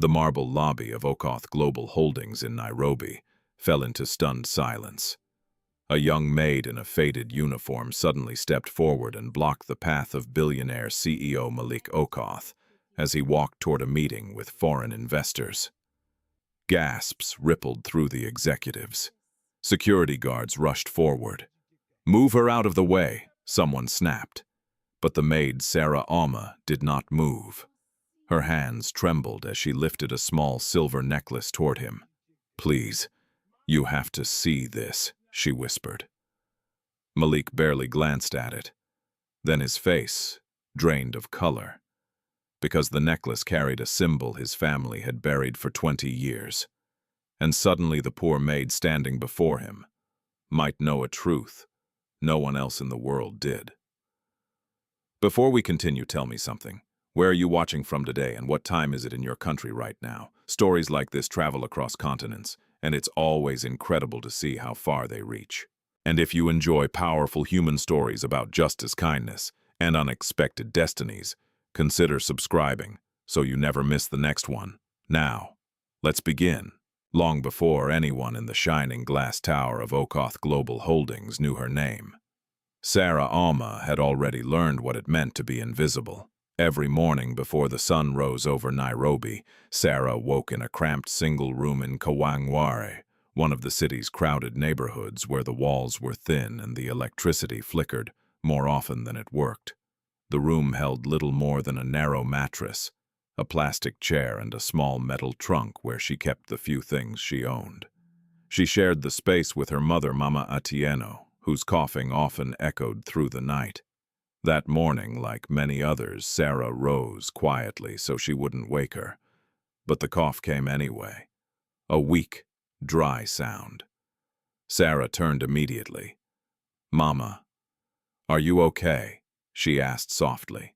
The marble lobby of Okoth Global Holdings in Nairobi fell into stunned silence. A young maid in a faded uniform suddenly stepped forward and blocked the path of billionaire CEO Malik Okoth as he walked toward a meeting with foreign investors. Gasps rippled through the executives. Security guards rushed forward. "Move her out of the way," someone snapped. But the maid, Auma, did not move. Her hands trembled as she lifted a small silver necklace toward him. "Please, you have to see this," she whispered. Malik barely glanced at it. Then his face drained of color, because the necklace carried a symbol his family had buried for 20 years. And suddenly the poor maid standing before him might know a truth no one else in the world did. Before we continue, tell me something. Where are you watching from today, and what time is it in your country right now? Stories like this travel across continents, and it's always incredible to see how far they reach. And if you enjoy powerful human stories about justice, kindness, and unexpected destinies, consider subscribing so you never miss the next one. Now, let's begin. Long before anyone in the shining glass tower of Okoth Global Holdings knew her name, Auma had already learned what it meant to be invisible. Every morning before the sun rose over Nairobi, Sarah woke in a cramped single room in Kawangware, one of the city's crowded neighborhoods where the walls were thin and the electricity flickered more often than it worked. The room held little more than a narrow mattress, a plastic chair, and a small metal trunk where she kept the few things she owned. She shared the space with her mother, Mama Atieno, whose coughing often echoed through the night. That morning, like many others, Sarah rose quietly so she wouldn't wake her. But the cough came anyway, a weak, dry sound. Sarah turned immediately. "Mama, are you okay?" she asked softly.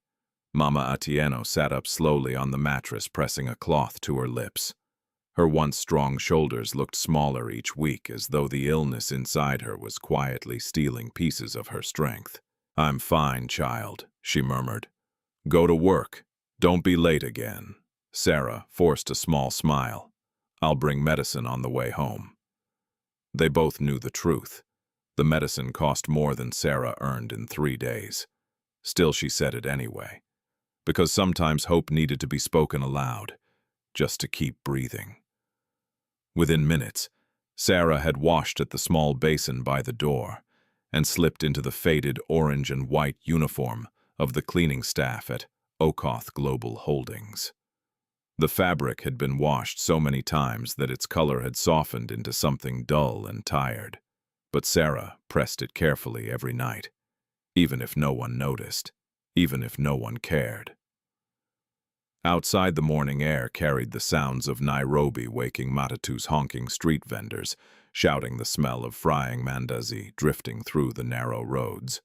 Mama Atieno sat up slowly on the mattress, pressing a cloth to her lips. Her once strong shoulders looked smaller each week, as though the illness inside her was quietly stealing pieces of her strength. "I'm fine, child," she murmured. "Go to work. Don't be late again." Sarah forced a small smile. "I'll bring medicine on the way home." They both knew the truth. The medicine cost more than Sarah earned in 3 days. Still, she said it anyway, because sometimes hope needed to be spoken aloud, just to keep breathing. Within minutes, Sarah had washed at the small basin by the door and slipped into the faded orange and white uniform of the cleaning staff at Okoth Global Holdings. The fabric had been washed so many times that its color had softened into something dull and tired, but Sarah pressed it carefully every night, even if no one noticed, even if no one cared. Outside, the morning air carried the sounds of Nairobi, waking Matatu's honking street vendors, shouting the smell of frying mandazi drifting through the narrow roads.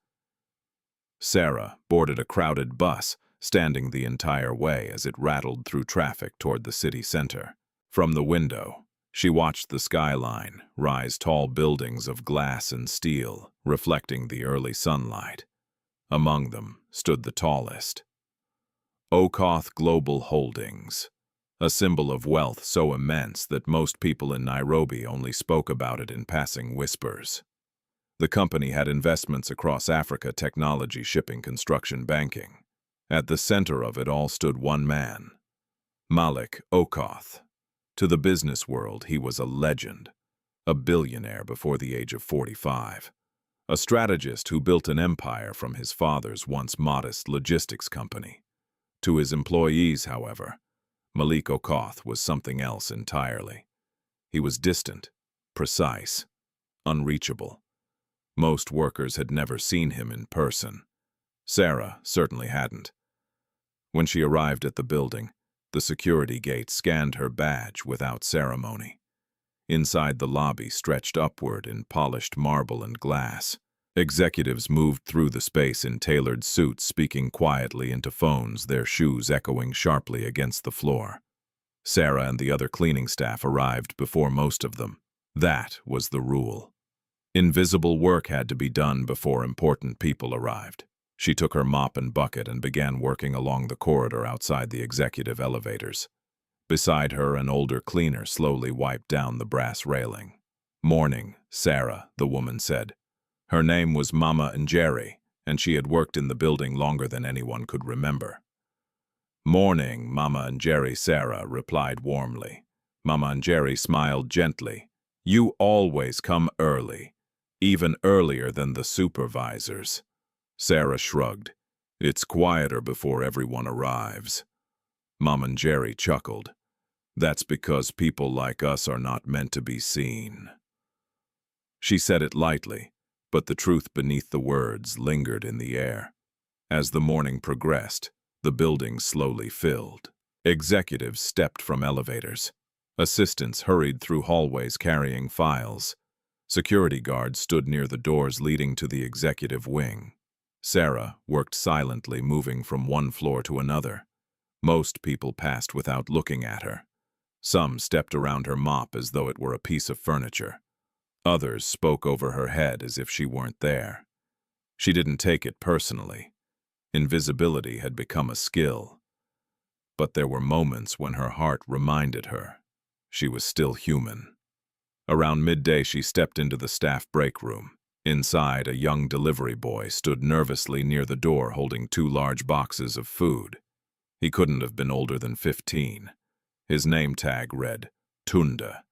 Sarah boarded a crowded bus, standing the entire way as it rattled through traffic toward the city center. From the window, she watched the skyline rise, tall buildings of glass and steel, reflecting the early sunlight. Among them stood the tallest, Okoth Global Holdings, a symbol of wealth so immense that most people in Nairobi only spoke about it in passing whispers. The company had investments across Africa: technology, shipping, construction, banking. At the center of it all stood one man, Malik Okoth. To the business world, he was a legend, a billionaire before the age of 45, a strategist who built an empire from his father's once modest logistics company. To his employees, however, Malik Okoth was something else entirely. He was distant, precise, unreachable. Most workers had never seen him in person. Sarah certainly hadn't. When she arrived at the building, the security gate scanned her badge without ceremony. Inside, the lobby stretched upward in polished marble and glass. Executives moved through the space in tailored suits, speaking quietly into phones, their shoes echoing sharply against the floor. Sarah and the other cleaning staff arrived before most of them. That was the rule. Invisible work had to be done before important people arrived. She took her mop and bucket and began working along the corridor outside the executive elevators. Beside her, an older cleaner slowly wiped down the brass railing. "Morning, Sarah," the woman said. Her name was Mama Njeri, and she had worked in the building longer than anyone could remember. "Morning, Mama Njeri," Sarah replied warmly. Mama Njeri smiled gently. "You always come early, even earlier than the supervisors." Sarah shrugged. "It's quieter before everyone arrives." Mama Njeri chuckled. "That's because people like us are not meant to be seen." She said it lightly, but the truth beneath the words lingered in the air. As the morning progressed, the building slowly filled. Executives stepped from elevators. Assistants hurried through hallways carrying files. Security guards stood near the doors leading to the executive wing. Sarah worked silently, moving from one floor to another. Most people passed without looking at her. Some stepped around her mop as though it were a piece of furniture. Others spoke over her head as if she weren't there. She didn't take it personally. Invisibility had become a skill. But there were moments when her heart reminded her she was still human. Around midday, she stepped into the staff break room. Inside, a young delivery boy stood nervously near the door holding 2 large boxes of food. He couldn't have been older than 15. His name tag read, Tunda.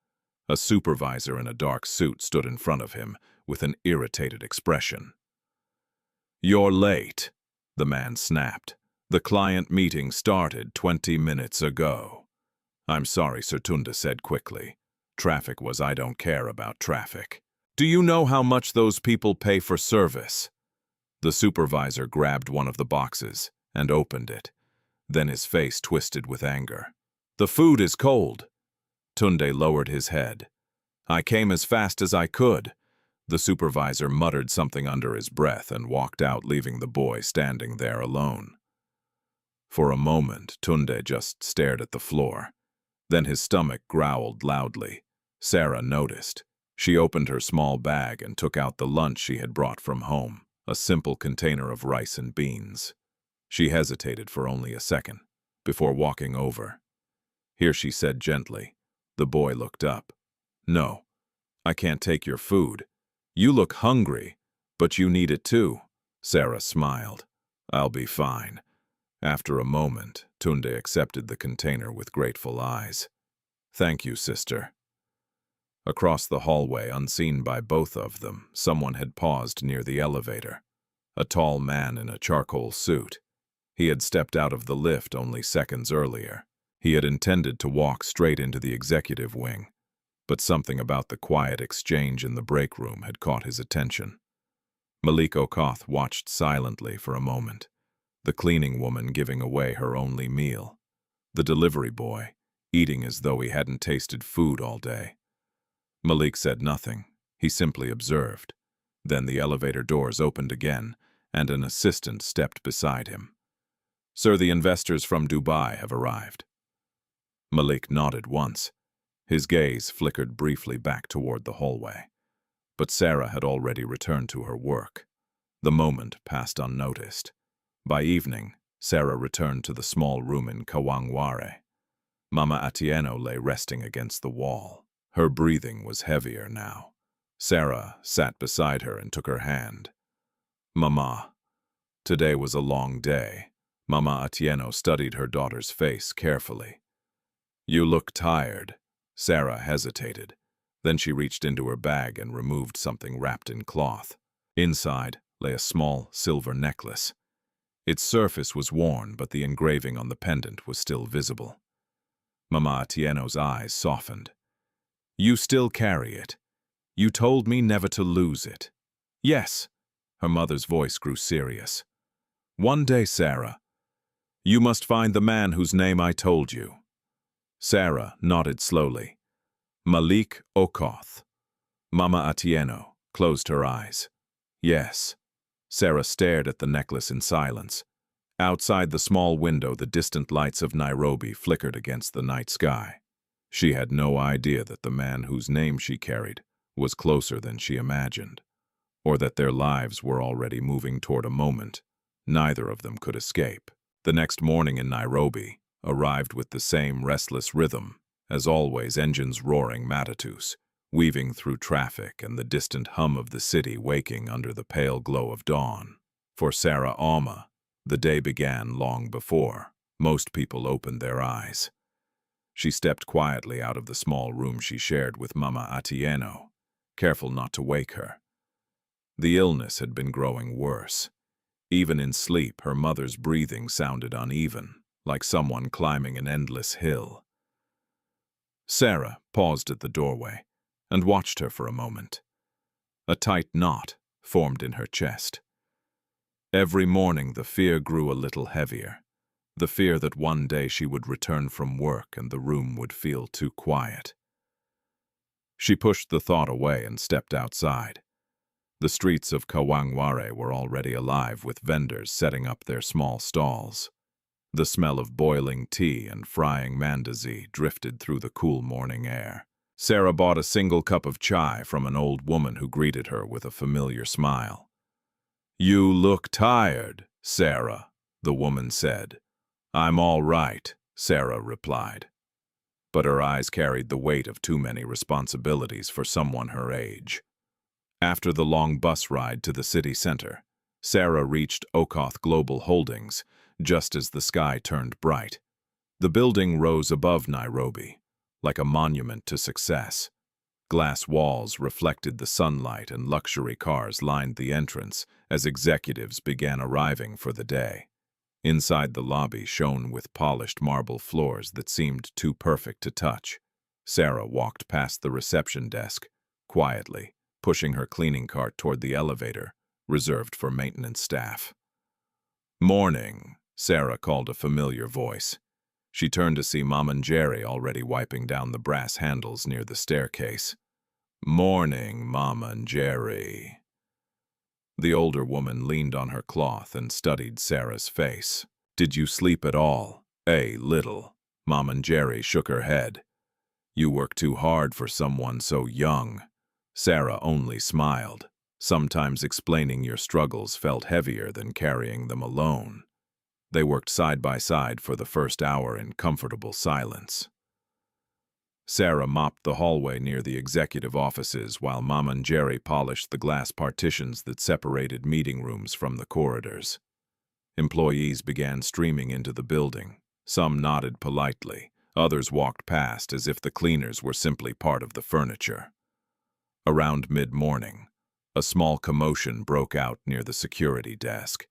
A supervisor in a dark suit stood in front of him with an irritated expression. "You're late," the man snapped. "The client meeting started 20 minutes ago." "I'm sorry," Sir Tunda said quickly. "Traffic was I don't care about traffic." "Do you know how much those people pay for service?" The supervisor grabbed one of the boxes and opened it. Then his face twisted with anger. "The food is cold." Tunde lowered his head. "I came as fast as I could." The supervisor muttered something under his breath and walked out, leaving the boy standing there alone. For a moment, Tunde just stared at the floor. Then his stomach growled loudly. Sarah noticed. She opened her small bag and took out the lunch she had brought from home, a simple container of rice and beans. She hesitated for only a second, before walking over. "Here," she said gently. The boy looked up. "No, I can't take your food. You look hungry, but you need it too." Sarah smiled. "I'll be fine." After a moment, Tunde accepted the container with grateful eyes. "Thank you, sister." Across the hallway, unseen by both of them, someone had paused near the elevator. A tall man in a charcoal suit. He had stepped out of the lift only seconds earlier. He had intended to walk straight into the executive wing, but something about the quiet exchange in the break room had caught his attention. Malik Okoth watched silently for a moment, the cleaning woman giving away her only meal, the delivery boy eating as though he hadn't tasted food all day. Malik said nothing. He simply observed. Then the elevator doors opened again, and an assistant stepped beside him. "Sir, the investors from Dubai have arrived." Malik nodded once. His gaze flickered briefly back toward the hallway. But Sarah had already returned to her work. The moment passed unnoticed. By evening, Sarah returned to the small room in Kawangware. Mama Atieno lay resting against the wall. Her breathing was heavier now. Sarah sat beside her and took her hand. "Mama, today was a long day." Mama Atieno studied her daughter's face carefully. "You look tired." Sarah hesitated. Then she reached into her bag and removed something wrapped in cloth. Inside lay a small silver necklace. Its surface was worn, but the engraving on the pendant was still visible. Mama Atieno's eyes softened. "You still carry it. You told me never to lose it." "Yes." Her mother's voice grew serious. "One day, Sarah, you must find the man whose name I told you." Sarah nodded slowly. "Malik Okoth." Mama Atieno closed her eyes. "Yes." Sarah stared at the necklace in silence. Outside the small window, the distant lights of Nairobi flickered against the night sky. She had no idea that the man whose name she carried was closer than she imagined, or that their lives were already moving toward a moment neither of them could escape. The next morning in Nairobi, arrived with the same restless rhythm, as always engines roaring matatus, weaving through traffic and the distant hum of the city waking under the pale glow of dawn. For Sarah Auma, the day began long before most people opened their eyes. She stepped quietly out of the small room she shared with Mama Atieno, careful not to wake her. The illness had been growing worse. Even in sleep, her mother's breathing sounded uneven, like someone climbing an endless hill. Sarah paused at the doorway and watched her for a moment. A tight knot formed in her chest. Every morning the fear grew a little heavier, the fear that one day she would return from work and the room would feel too quiet. She pushed the thought away and stepped outside. The streets of Kawangware were already alive with vendors setting up their small stalls. The smell of boiling tea and frying mandazi drifted through the cool morning air. Sarah bought a single cup of chai from an old woman who greeted her with a familiar smile. "You look tired, Sarah," the woman said. "I'm all right," Sarah replied. But her eyes carried the weight of too many responsibilities for someone her age. After the long bus ride to the city center, Sarah reached Okoth Global Holdings just as the sky turned bright. The building rose above Nairobi, like a monument to success. Glass walls reflected the sunlight and luxury cars lined the entrance as executives began arriving for the day. Inside the lobby shone with polished marble floors that seemed too perfect to touch. Sarah walked past the reception desk, quietly, pushing her cleaning cart toward the elevator, reserved for maintenance staff. "Morning," Sarah called a familiar voice. She turned to see Mom and Jerry already wiping down the brass handles near the staircase. "Morning, Mama and Jerry." The older woman leaned on her cloth and studied Sarah's face. "Did you sleep at all?" "A little." Mom and Jerry shook her head. "You work too hard for someone so young." Sarah only smiled. Sometimes explaining your struggles felt heavier than carrying them alone. They worked side by side for the first hour in comfortable silence. Sarah mopped the hallway near the executive offices while Mom and Jerry polished the glass partitions that separated meeting rooms from the corridors. Employees began streaming into the building. Some nodded politely, others walked past as if the cleaners were simply part of the furniture. Around mid-morning, a small commotion broke out near the security desk.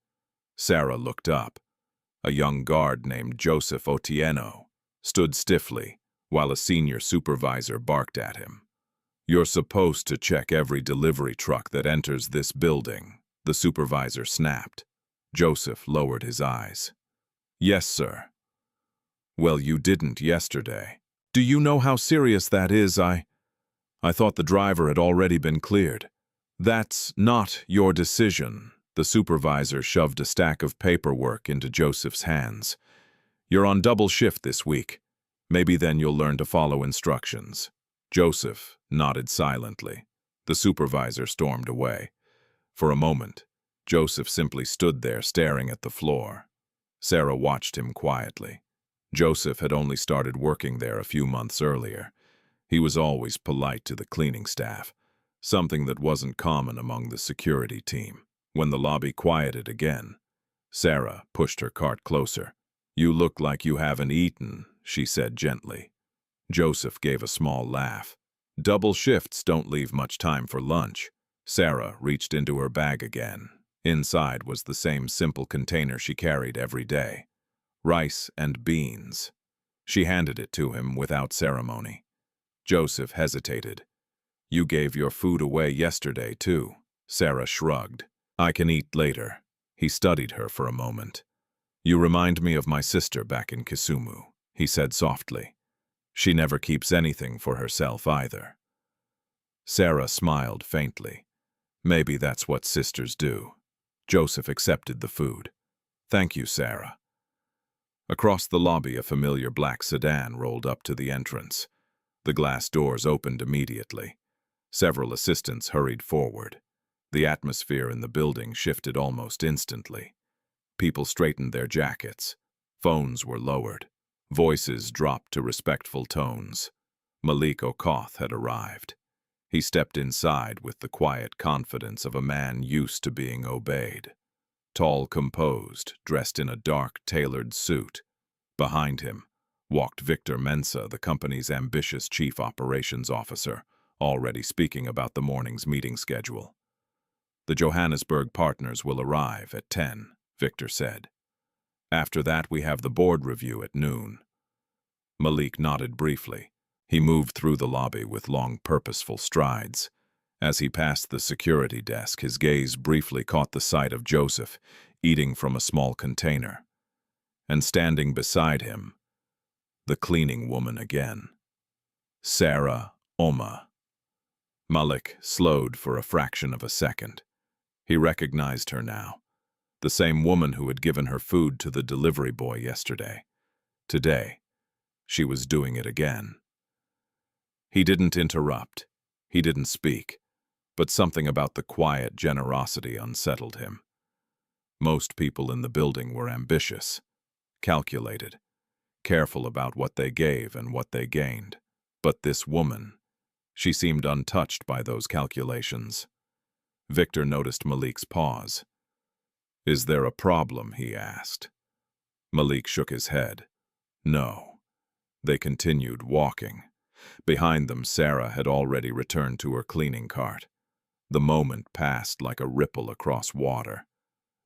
Sarah looked up. A young guard named Joseph Otieno stood stiffly while a senior supervisor barked at him. "You're supposed to check every delivery truck that enters this building," the supervisor snapped. Joseph lowered his eyes. "Yes, sir." "Well, you didn't yesterday. Do you know how serious that is? I thought the driver had already been cleared." "That's not your decision." The supervisor shoved a stack of paperwork into Joseph's hands. "You're on double shift this week. Maybe then you'll learn to follow instructions." Joseph nodded silently. The supervisor stormed away. For a moment, Joseph simply stood there staring at the floor. Sarah watched him quietly. Joseph had only started working there a few months earlier. He was always polite to the cleaning staff, something that wasn't common among the security team. When the lobby quieted again, Sarah pushed her cart closer. "You look like you haven't eaten," she said gently. Joseph gave a small laugh. "Double shifts don't leave much time for lunch." Sarah reached into her bag again. Inside was the same simple container she carried every day. Rice and beans. She handed it to him without ceremony. Joseph hesitated. "You gave your food away yesterday, too." Sarah shrugged. "I can eat later." He studied her for a moment. "You remind me of my sister back in Kisumu," he said softly. "She never keeps anything for herself either." Sarah smiled faintly. "Maybe that's what sisters do." Joseph accepted the food. "Thank you, Sarah." Across the lobby, a familiar black sedan rolled up to the entrance. The glass doors opened immediately. Several assistants hurried forward. The atmosphere in the building shifted almost instantly. People straightened their jackets. Phones were lowered. Voices dropped to respectful tones. Malik Okoth had arrived. He stepped inside with the quiet confidence of a man used to being obeyed. Tall, composed, dressed in a dark, tailored suit. Behind him walked Victor Mensa, the company's ambitious chief operations officer, already speaking about the morning's meeting schedule. "The Johannesburg partners will arrive at 10, Victor said. "After that, we have the board review at noon." Malik nodded briefly. He moved through the lobby with long, purposeful strides. As he passed the security desk, his gaze briefly caught the sight of Joseph, eating from a small container. And standing beside him, the cleaning woman again. Sarah Auma. Malik slowed for a fraction of a second. He recognized her now. The same woman who had given her food to the delivery boy yesterday. Today, she was doing it again. He didn't interrupt. He didn't speak. But something about the quiet generosity unsettled him. Most people in the building were ambitious, calculated, careful about what they gave and what they gained. But this woman, she seemed untouched by those calculations. Victor noticed Malik's pause. "Is there a problem?" he asked. Malik shook his head. No. They continued walking. Behind them, Sarah had already returned to her cleaning cart. The moment passed like a ripple across water.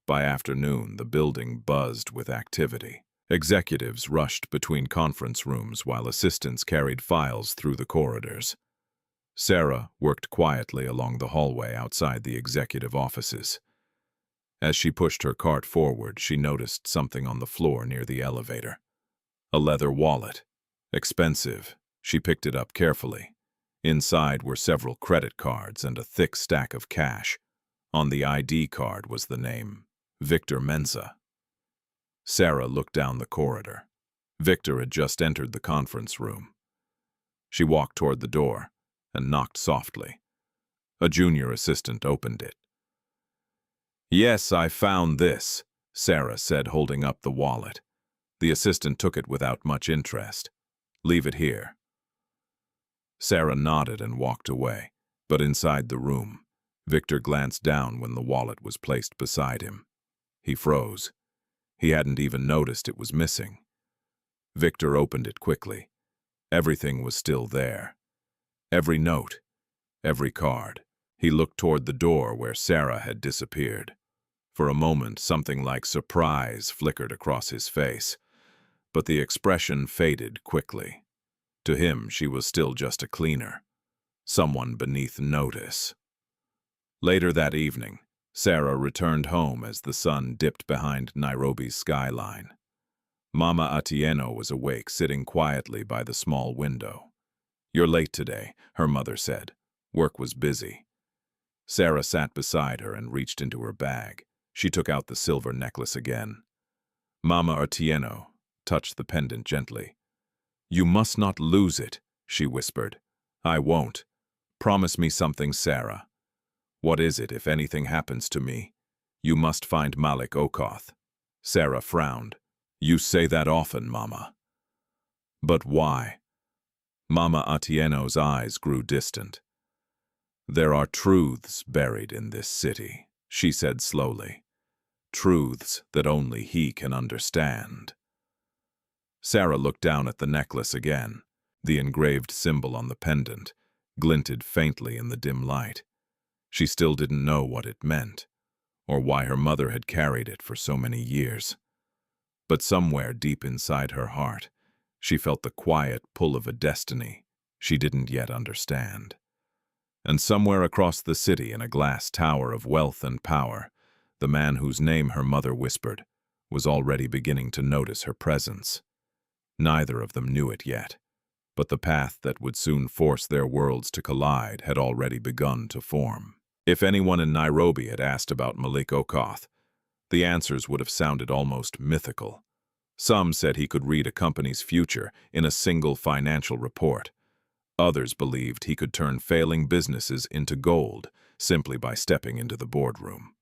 By afternoon, the building buzzed with activity. Executives rushed between conference rooms while assistants carried files through the corridors. Sarah worked quietly along the hallway outside the executive offices. As she pushed her cart forward, she noticed something on the floor near the elevator. A leather wallet. Expensive. She picked it up carefully. Inside were several credit cards and a thick stack of cash. On the ID card was the name, Victor Mensa. Sarah looked down the corridor. Victor had just entered the conference room. She walked toward the door and knocked softly. A junior assistant opened it. "Yes, I found this," Sarah said, holding up the wallet. The assistant took it without much interest. "Leave it here." Sarah nodded and walked away, but inside the room, Victor glanced down when the wallet was placed beside him. He froze. He hadn't even noticed it was missing. Victor opened it quickly. Everything was still there. Every note, every card. He looked toward the door where Sarah had disappeared. For a moment, something like surprise flickered across his face, but the expression faded quickly. To him, she was still just a cleaner, someone beneath notice. Later that evening, Sarah returned home as the sun dipped behind Nairobi's skyline. Mama Atieno was awake, sitting quietly by the small window. "You're late today," her mother said. "Work was busy." Sarah sat beside her and reached into her bag. She took out the silver necklace again. Mama Atieno touched the pendant gently. "You must not lose it," she whispered. "I won't. Promise me something, Sarah." "What is it if anything happens to me?" "You must find Malik Okoth." Sarah frowned. "You say that often, Mama." "But why?" Mama Atieno's eyes grew distant. "There are truths buried in this city," she said slowly. "Truths that only he can understand." Sarah looked down at the necklace again. The engraved symbol on the pendant glinted faintly in the dim light. She still didn't know what it meant, or why her mother had carried it for so many years. But somewhere deep inside her heart, she felt the quiet pull of a destiny she didn't yet understand. And somewhere across the city, in a glass tower of wealth and power, the man whose name her mother whispered was already beginning to notice her presence. Neither of them knew it yet, but the path that would soon force their worlds to collide had already begun to form. If anyone in Nairobi had asked about Malik Okoth, the answers would have sounded almost mythical. Some said he could read a company's future in a single financial report. Others believed he could turn failing businesses into gold simply by stepping into the boardroom.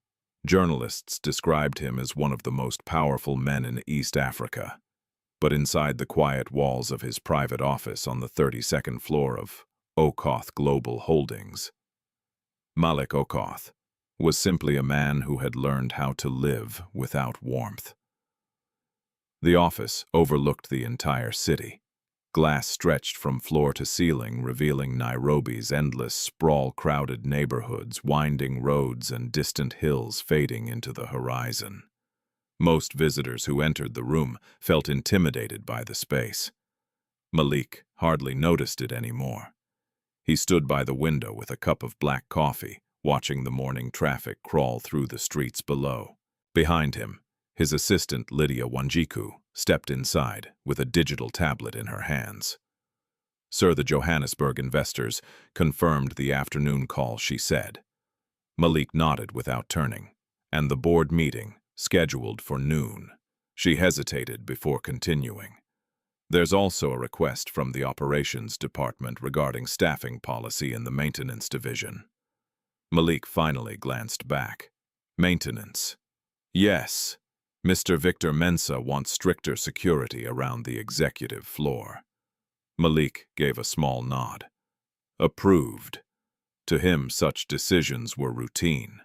Journalists described him as one of the most powerful men in East Africa. but inside the quiet walls of his private office on the 32nd floor of Okoth Global Holdings, Malik Okoth was simply a man who had learned how to live without warmth. The office overlooked the entire city. Glass stretched from floor to ceiling, revealing Nairobi's endless, sprawl-crowded neighborhoods, winding roads, and distant hills fading into the horizon. Most visitors who entered the room felt intimidated by the space. Malik hardly noticed it anymore. He stood by the window with a cup of black coffee, watching the morning traffic crawl through the streets below. Behind him, his assistant Lydia Wanjiku stepped inside with a digital tablet in her hands. "Sir, the Johannesburg investors confirmed the afternoon call," she said. Malik nodded without turning, and the board meeting, scheduled for noon. She hesitated before continuing. "There's also a request from the operations department regarding staffing policy in the maintenance division." Malik finally glanced back. "Maintenance. Yes. Mr. Victor Mensah wants stricter security around the executive floor." Malik gave a small nod. Approved. To him, such decisions were routine.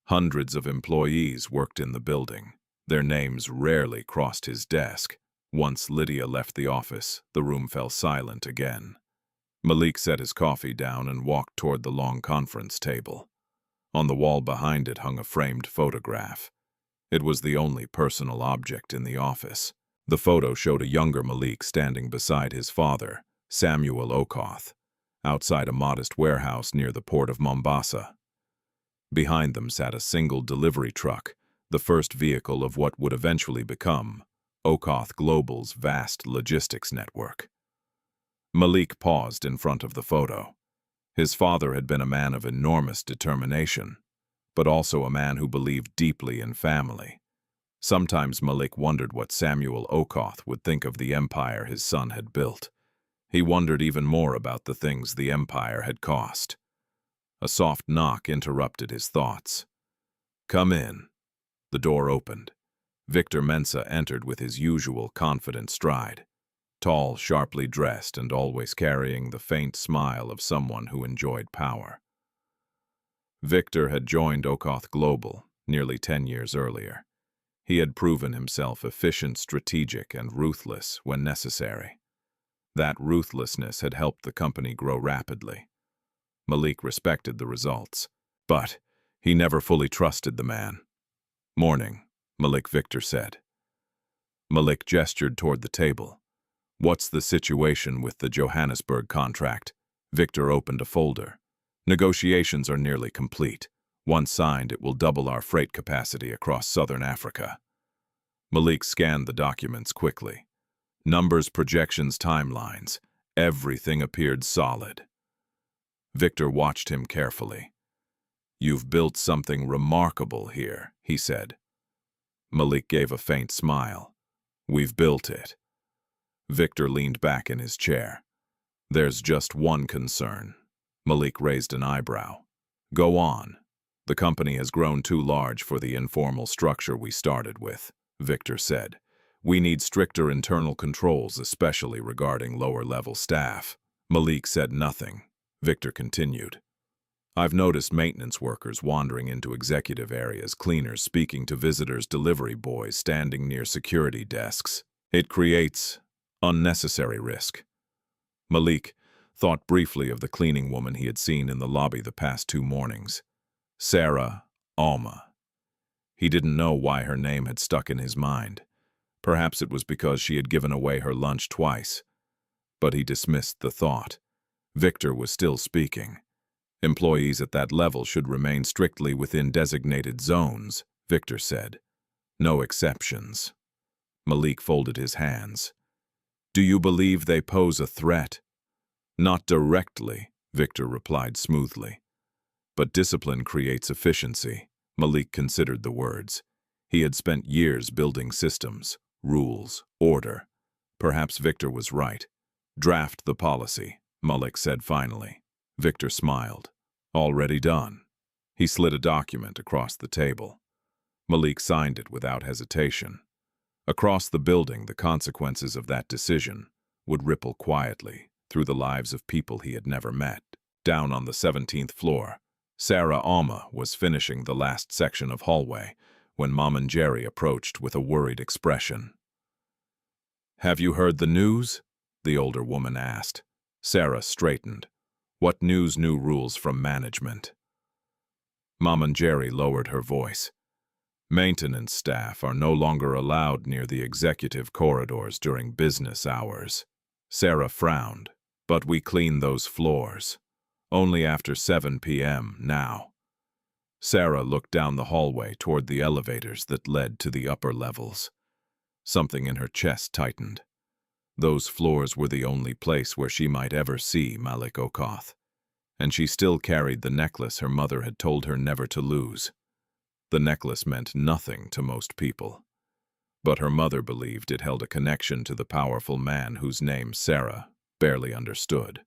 Hundreds of employees worked in the building. Their names rarely crossed his desk. Once Lydia left the office, the room fell silent again. Malik set his coffee down and walked toward the long conference table. On the wall behind it hung a framed photograph. It was the only personal object in the office. The photo showed a younger Malik standing beside his father, Samuel Okoth, outside a modest warehouse near the port of Mombasa. Behind them sat a single delivery truck, the first vehicle of what would eventually become Okoth Global's vast logistics network. Malik paused in front of the photo. His father had been a man of enormous determination, but also a man who believed deeply in family. Sometimes Malik wondered what Samuel Okoth would think of the empire his son had built. He wondered even more about the things the empire had cost. A soft knock interrupted his thoughts. "Come in." The door opened. Victor Mensah entered with his usual confident stride. Tall, sharply dressed, and always carrying the faint smile of someone who enjoyed power. Victor had joined Okoth Global nearly 10 years earlier. He had proven himself efficient, strategic, and ruthless when necessary. That ruthlessness had helped the company grow rapidly. Malik respected the results, but he never fully trusted the man. "Morning," Malik Victor said. Malik gestured toward the table. "What's the situation with the Johannesburg contract?" Victor opened a folder. "Negotiations are nearly complete. Once signed, it will double our freight capacity across southern Africa." Malik scanned the documents quickly. Numbers, projections, timelines. Everything appeared solid. Victor watched him carefully. "You've built something remarkable here," he said. Malik gave a faint smile. "We've built it." Victor leaned back in his chair. "There's just one concern." Malik raised an eyebrow. "Go on." "The company has grown too large for the informal structure we started with," Victor said. "We need stricter internal controls, especially regarding lower-level staff." Malik said nothing. Victor continued. "I've noticed maintenance workers wandering into executive areas, cleaners speaking to visitors, delivery boys standing near security desks. It creates unnecessary risk." Malik thought briefly of the cleaning woman he had seen in the lobby the past 2 mornings. Sarah Auma. He didn't know why her name had stuck in his mind. Perhaps it was because she had given away her lunch twice. But he dismissed the thought. Victor was still speaking. "Employees at that level should remain strictly within designated zones," Victor said. "No exceptions." Malik folded his hands. "Do you believe they pose a threat?" "Not directly," Victor replied smoothly. "But discipline creates efficiency." Malik considered the words. He had spent years building systems, rules, order. Perhaps Victor was right. "Draft the policy," Malik said finally. Victor smiled. "Already done." He slid a document across the table. Malik signed it without hesitation. Across the building, the consequences of that decision would ripple quietly through the lives of people he had never met. Down on the 17th floor, Sarah Auma was finishing the last section of hallway when Mom and Jerry approached with a worried expression. "Have you heard the news?" the older woman asked. Sarah straightened. "What news? New rules from management." Mom and Jerry lowered her voice. "Maintenance staff are no longer allowed near the executive corridors during business hours." Sarah frowned. "But we clean those floors. Only after 7 p.m. now." Sarah looked down the hallway toward the elevators that led to the upper levels. Something in her chest tightened. Those floors were the only place where she might ever see Malik Okoth, and she still carried the necklace her mother had told her never to lose. The necklace meant nothing to most people, but her mother believed it held a connection to the powerful man whose name Sarah barely understood.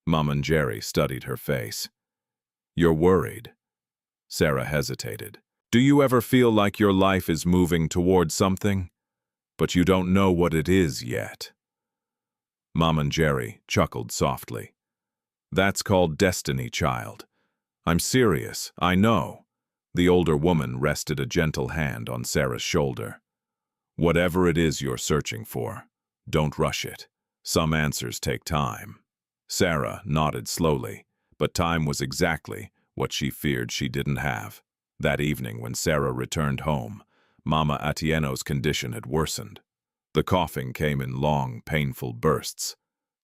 Mom and Jerry studied her face. "You're worried?" Sarah hesitated. "Do you ever feel like your life is moving toward something, but you don't know what it is yet?" Mom and Jerry chuckled softly. "That's called destiny, child. I'm serious, I know." The older woman rested a gentle hand on Sarah's shoulder. "Whatever it is you're searching for, don't rush it. Some answers take time." Sarah nodded slowly, but time was exactly what she feared she didn't have. That evening, when Sarah returned home, Mama Atieno's condition had worsened. The coughing came in long, painful bursts.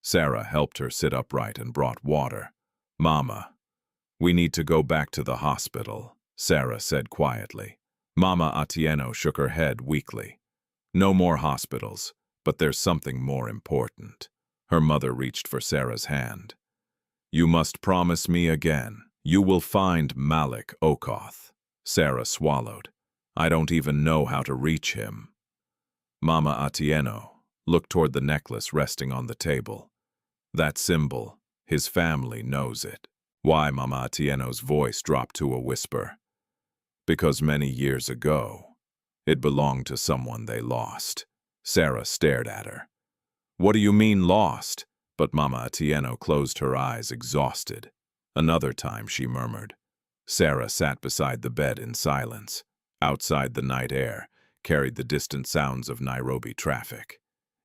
Sarah helped her sit upright and brought water. "Mama, we need to go back to the hospital," Sarah said quietly. Mama Atieno shook her head weakly. "No more hospitals, but there's something more important." Her mother reached for Sarah's hand. "You must promise me again. You will find Malik Okoth." Sarah swallowed. "I don't even know how to reach him." Mama Atieno looked toward the necklace resting on the table. "That symbol, his family knows it." "Why?" Mama Atieno's voice dropped to a whisper. "Because many years ago, it belonged to someone they lost." Sarah stared at her. "What do you mean, lost?" But Mama Atieno closed her eyes, exhausted. "Another time," she murmured. Sarah sat beside the bed in silence. Outside, the night air carried the distant sounds of Nairobi traffic.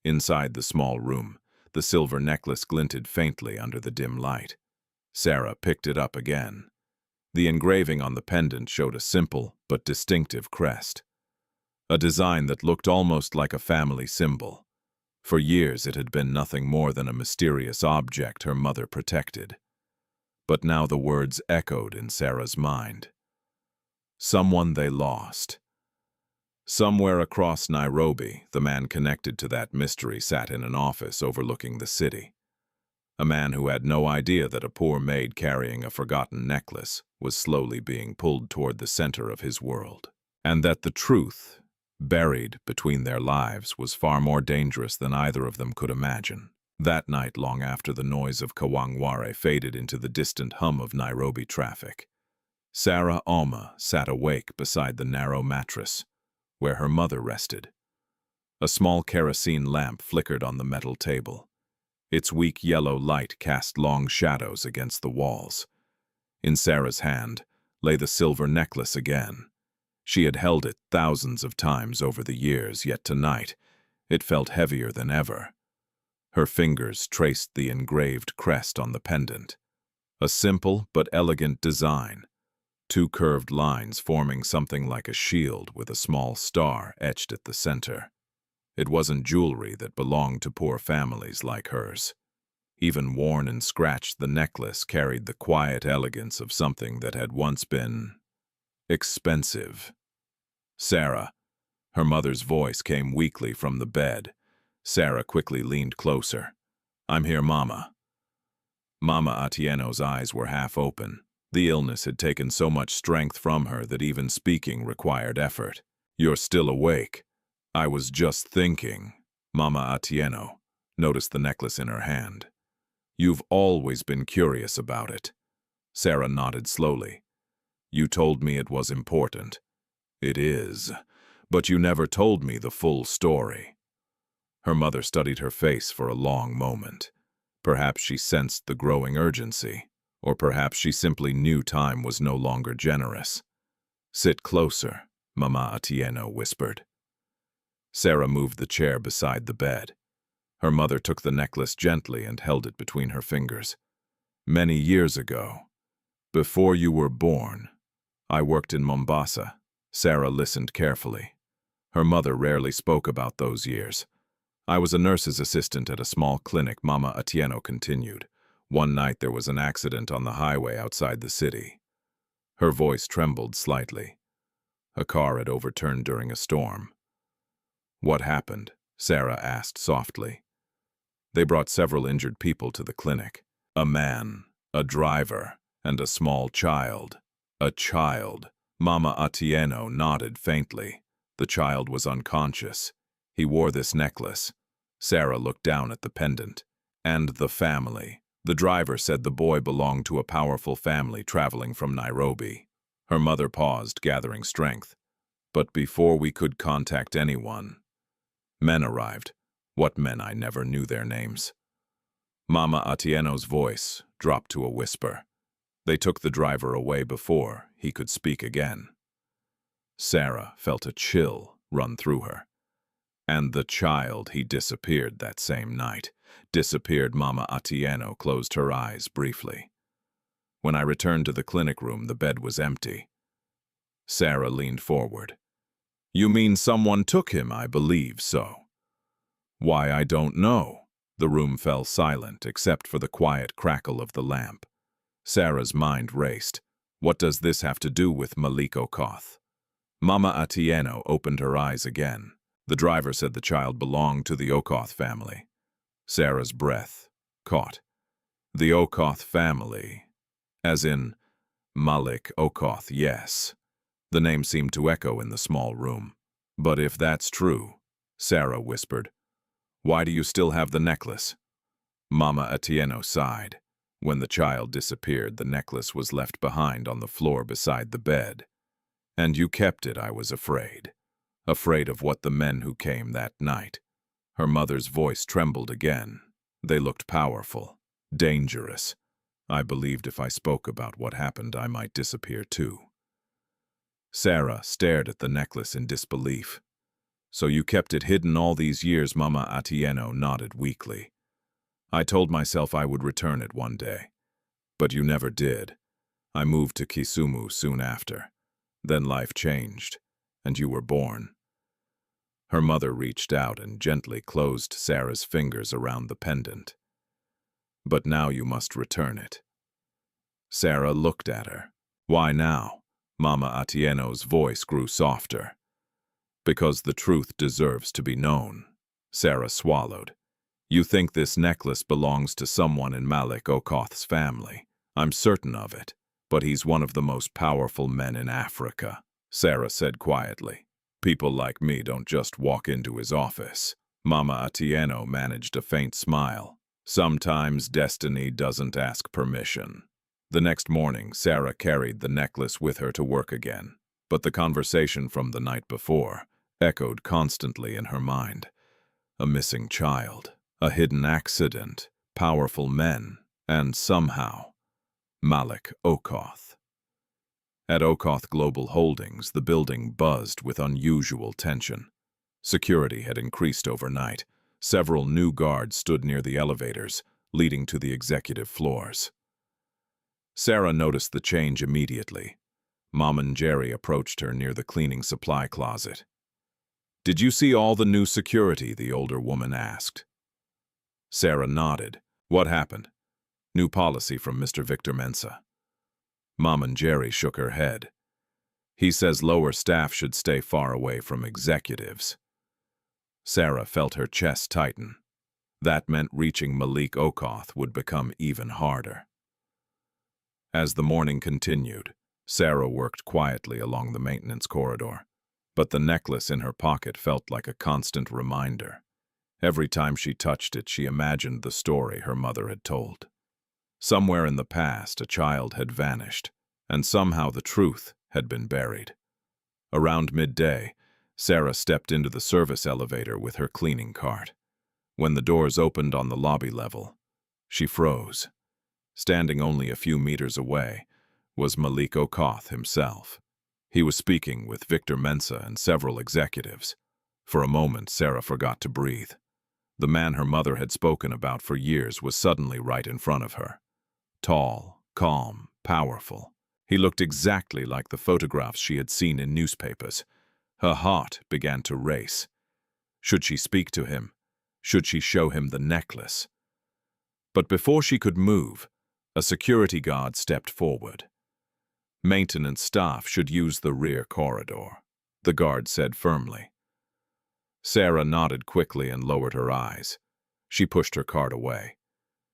Inside the small room, the silver necklace glinted faintly under the dim light. Sarah picked it up again. The engraving on the pendant showed a simple but distinctive crest, a design that looked almost like a family symbol. For years it had been nothing more than a mysterious object her mother protected. But now the words echoed in Sarah's mind. Someone they lost. Somewhere across Nairobi, the man connected to that mystery sat in an office overlooking the city. A man who had no idea that a poor maid carrying a forgotten necklace was slowly being pulled toward the center of his world. And that the truth, buried between their lives, was far more dangerous than either of them could imagine. That night, long after the noise of Kawangware faded into the distant hum of Nairobi traffic, Sarah Auma sat awake beside the narrow mattress where her mother rested. A small kerosene lamp flickered on the metal table. Its weak yellow light cast long shadows against the walls. In Sarah's hand lay the silver necklace again. She had held it thousands of times over the years, yet tonight it felt heavier than ever. Her fingers traced the engraved crest on the pendant. A simple but elegant design, two curved lines forming something like a shield with a small star etched at the center. It wasn't jewelry that belonged to poor families like hers. Even worn and scratched, the necklace carried the quiet elegance of something that had once been expensive. "Sarah." Her mother's voice came weakly from the bed. Sarah quickly leaned closer. "I'm here, Mama." Mama Atieno's eyes were half open. The illness had taken so much strength from her that even speaking required effort. "You're still awake." "I was just thinking." Mama Atieno noticed the necklace in her hand. "You've always been curious about it." Sarah nodded slowly. "You told me it was important." "It is, But you never told me the full story. Her mother studied her face for a long moment. Perhaps she sensed the growing urgency, or perhaps she simply knew time was no longer generous. "Sit closer," Mama Atieno whispered. Sarah moved the chair beside the bed. Her mother took the necklace gently and held it between her fingers. "Many years ago, before you were born, I worked in Mombasa." Sarah listened carefully. Her mother rarely spoke about those years. "I was a nurse's assistant at a small clinic," Mama Atieno continued. "One night there was an accident on the highway outside the city." Her voice trembled slightly. A car had overturned during a storm. "What happened?" Sarah asked softly. "They brought several injured people to the clinic. A man, a driver, and a small child." "A child." Mama Atieno nodded faintly. "The child was unconscious. He wore this necklace." Sarah looked down at the pendant. "And the family." The driver said the boy belonged to a powerful family traveling from Nairobi. Her mother paused, gathering strength. "But before we could contact anyone, men arrived." "What men?" "I never knew their names." Mama Atieno's voice dropped to a whisper. "They took the driver away before he could speak again." Sarah felt a chill run through her. "And the child, he disappeared that same night." "Disappeared." Mama Atieno closed her eyes briefly. "When I returned to the clinic room, the bed was empty." Sarah leaned forward. "You mean someone took him?" "I believe so." "Why, I don't know." The room fell silent, except for the quiet crackle of the lamp. Sarah's mind raced. What does this have to do with Malik Okoth? Mama Atieno opened her eyes again. "The driver said the child belonged to the Okoth family." Sarah's breath caught. "The Okoth family? As in Malik Okoth?" "Yes." The name seemed to echo in the small room. "But if that's true," Sarah whispered, "why do you still have the necklace?" Mama Atieno sighed. "When the child disappeared, the necklace was left behind on the floor beside the bed. And you kept it." "I was afraid." "Afraid of what?" "The men who came that night." Her mother's voice trembled again. "They looked powerful, dangerous. I believed if I spoke about what happened, I might disappear too." Sarah stared at the necklace in disbelief. "So you kept it hidden all these years?" Mama Atieno nodded weakly. "I told myself I would return it one day. But you never did. I moved to Kisumu soon after. Then life changed, and you were born." Her mother reached out and gently closed Sarah's fingers around the pendant. "But now you must return it." Sarah looked at her. "Why now?" Mama Atieno's voice grew softer. "Because the truth deserves to be known." Sarah swallowed. "You think this necklace belongs to someone in Malik Okoth's family. I'm certain of it. But he's one of the most powerful men in Africa," Sarah said quietly. "People like me don't just walk into his office." Mama Atieno managed a faint smile. "Sometimes destiny doesn't ask permission." The next morning, Sarah carried the necklace with her to work again. But the conversation from the night before echoed constantly in her mind. A missing child, a hidden accident, powerful men, and somehow, Malik Okoth. At Okoth Global Holdings, the building buzzed with unusual tension. Security had increased overnight. Several new guards stood near the elevators, leading to the executive floors. Sarah noticed the change immediately. Mom and Jerry approached her near the cleaning supply closet. "Did you see all the new security?" the older woman asked. Sarah nodded. "What happened?" "New policy from Mr. Victor Mensah." Mom and Jerry shook her head. "He says lower staff should stay far away from executives." Sarah felt her chest tighten. That meant reaching Malik Okoth would become even harder. As the morning continued, Sarah worked quietly along the maintenance corridor, but the necklace in her pocket felt like a constant reminder. Every time she touched it, she imagined the story her mother had told. Somewhere in the past, a child had vanished, and somehow the truth had been buried. Around midday, Sarah stepped into the service elevator with her cleaning cart. When the doors opened on the lobby level, she froze. Standing only a few meters away was Malik Okoth himself. He was speaking with Victor Mensa and several executives. For a moment, Sarah forgot to breathe. The man her mother had spoken about for years was suddenly right in front of her. Tall, calm, powerful. He looked exactly like the photographs she had seen in newspapers. Her heart began to race. Should she speak to him? Should she show him the necklace? But before she could move, a security guard stepped forward. Maintenance staff should use the rear corridor, the guard said firmly. Sarah nodded quickly and lowered her eyes. She pushed her cart away.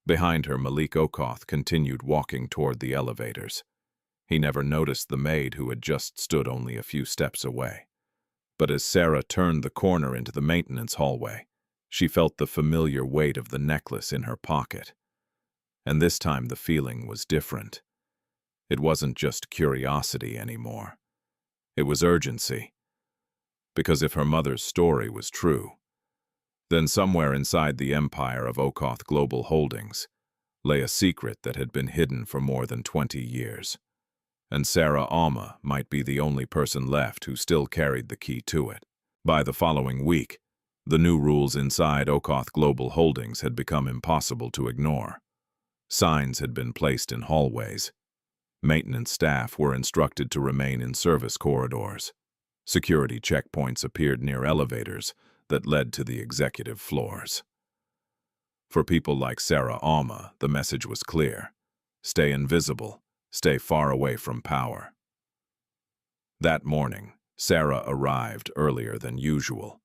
Behind her, Malik Okoth continued walking toward the elevators. He never noticed the maid who had just stood only a few steps away. But as Sarah turned the corner into the maintenance hallway, she felt the familiar weight of the necklace in her pocket. And this time the feeling was different. It wasn't just curiosity anymore. It was urgency. Because if her mother's story was true, then somewhere inside the empire of Okoth Global Holdings lay a secret that had been hidden for more than 20 years. And Sarah Auma might be the only person left who still carried the key to it. By the following week, the new rules inside Okoth Global Holdings had become impossible to ignore. Signs had been placed in hallways. Maintenance staff were instructed to remain in service corridors. Security checkpoints appeared near elevators that led to the executive floors. For people like Sarah Auma, the message was clear. Stay invisible. Stay far away from power. That morning, Sarah arrived earlier than usual.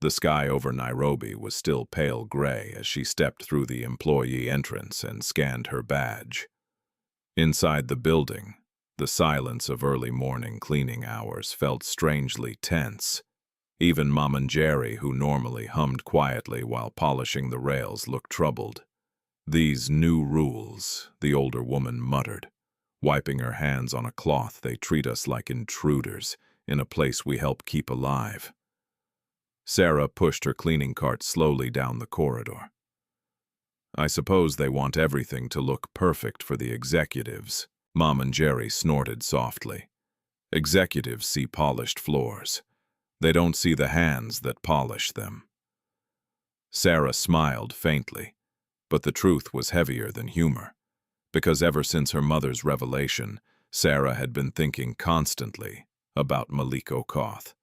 The sky over Nairobi was still pale gray as she stepped through the employee entrance and scanned her badge. Inside the building, the silence of early morning cleaning hours felt strangely tense. Even Mom and Jerry, who normally hummed quietly while polishing the rails, looked troubled. "These new rules," the older woman muttered. Wiping her hands on a cloth, "they treat us like intruders in a place we help keep alive." Sarah pushed her cleaning cart slowly down the corridor. "I suppose they want everything to look perfect for the executives." Mom and Jerry snorted softly. "Executives see polished floors. They don't see the hands that polish them." Sarah smiled faintly, but the truth was heavier than humor. Because ever since her mother's revelation, Sarah had been thinking constantly about Malik Okoth.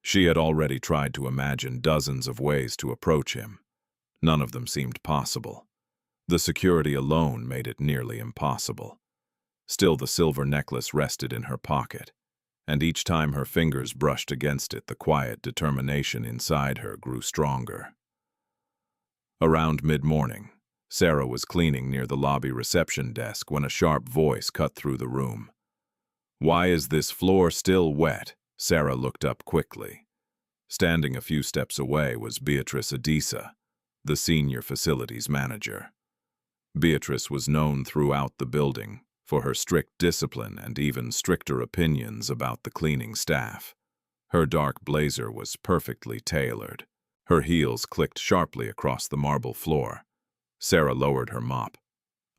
She had already tried to imagine dozens of ways to approach him. None of them seemed possible. The security alone made it nearly impossible. Still, the silver necklace rested in her pocket, and each time her fingers brushed against it, the quiet determination inside her grew stronger. Around mid-morning, Sarah was cleaning near the lobby reception desk when a sharp voice cut through the room. "Why is this floor still wet?" Sarah looked up quickly. Standing a few steps away was Beatrice Adisa, the senior facilities manager. Beatrice was known throughout the building for her strict discipline and even stricter opinions about the cleaning staff. Her dark blazer was perfectly tailored. Her heels clicked sharply across the marble floor. Sarah lowered her mop.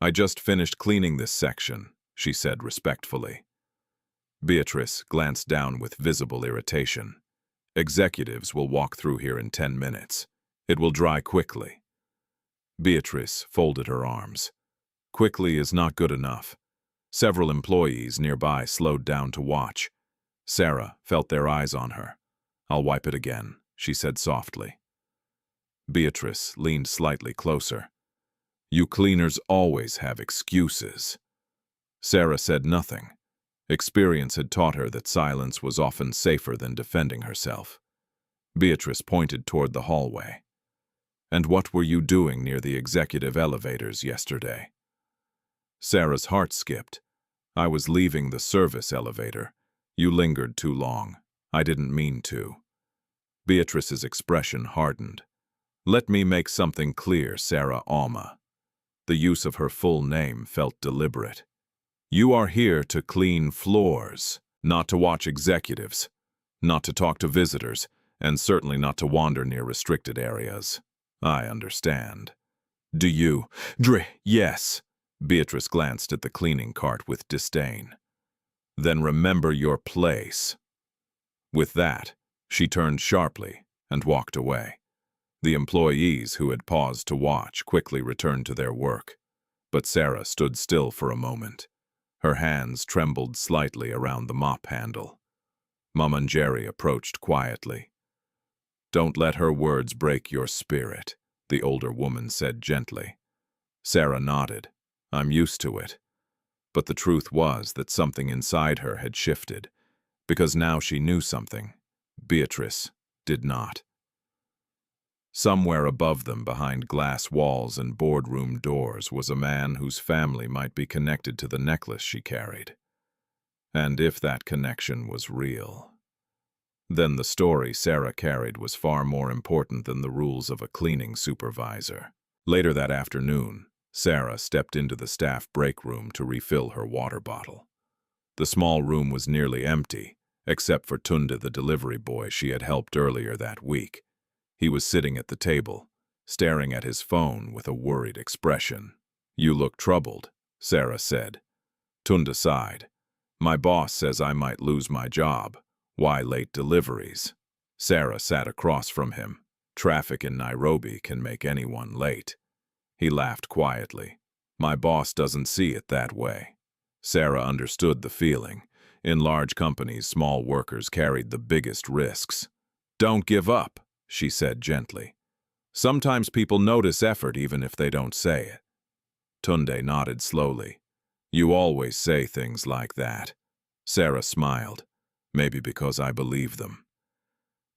"I just finished cleaning this section," she said respectfully. Beatrice glanced down with visible irritation. "Executives will walk through here in 10 minutes. It will dry quickly." Beatrice folded her arms. "Quickly is not good enough." Several employees nearby slowed down to watch. Sarah felt their eyes on her. "I'll wipe it again," she said softly. Beatrice leaned slightly closer. "You cleaners always have excuses." Sarah said nothing. Experience had taught her that silence was often safer than defending herself. Beatrice pointed toward the hallway. "And what were you doing near the executive elevators yesterday?" Sarah's heart skipped. "I was leaving the service elevator. You lingered too long. I didn't mean to." Beatrice's expression hardened. "Let me make something clear, Sarah Auma." The use of her full name felt deliberate. "You are here to clean floors, not to watch executives. not to talk to visitors, and certainly not to wander near restricted areas. I understand. Do you? Yes. Beatrice glanced at the cleaning cart with disdain. Then remember your place. With that, she turned sharply and walked away. The employees who had paused to watch quickly returned to their work, but Sarah stood still for a moment. Her hands trembled slightly around the mop handle. Mama and Jerry approached quietly. "Don't let her words break your spirit," the older woman said gently. Sarah nodded. "I'm used to it." But the truth was that something inside her had shifted, because now she knew something. Beatrice did not. Somewhere above them, behind glass walls and boardroom doors, was a man whose family might be connected to the necklace she carried. And if that connection was real, then the story Sarah carried was far more important than the rules of a cleaning supervisor. Later that afternoon, Sarah stepped into the staff break room to refill her water bottle. The small room was nearly empty, except for Tunde, the delivery boy she had helped earlier that week. He was sitting at the table, staring at his phone with a worried expression. "You look troubled," Sarah said. Tunde sighed. "My boss says I might lose my job. Why late deliveries?" Sarah sat across from him. "Traffic in Nairobi can make anyone late." He laughed quietly. "My boss doesn't see it that way." Sarah understood the feeling. In large companies, small workers carried the biggest risks. "Don't give up," she said gently. "Sometimes people notice effort even if they don't say it." Tunde nodded slowly. "You always say things like that." Sarah smiled. "Maybe because I believe them."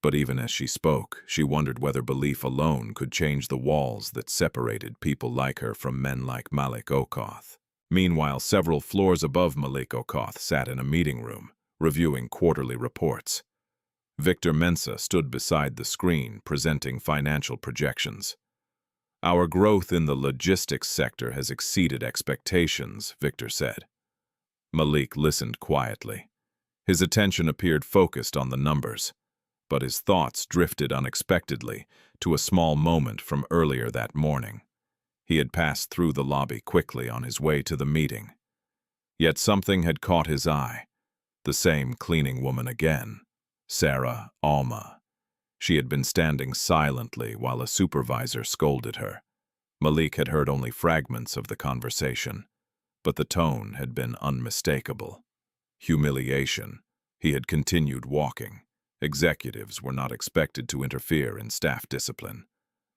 But even as she spoke, she wondered whether belief alone could change the walls that separated people like her from men like Malik Okoth. Meanwhile, several floors above Malik Okoth sat in a meeting room, reviewing quarterly reports. Victor Mensah stood beside the screen, presenting financial projections. "Our growth in the logistics sector has exceeded expectations," Victor said. Malik listened quietly. His attention appeared focused on the numbers, but his thoughts drifted unexpectedly to a small moment from earlier that morning. He had passed through the lobby quickly on his way to the meeting. Yet something had caught his eye. The same cleaning woman again. Sarah, Auma. She had been standing silently while a supervisor scolded her. Malik had heard only fragments of the conversation, but the tone had been unmistakable. Humiliation. He had continued walking. Executives were not expected to interfere in staff discipline.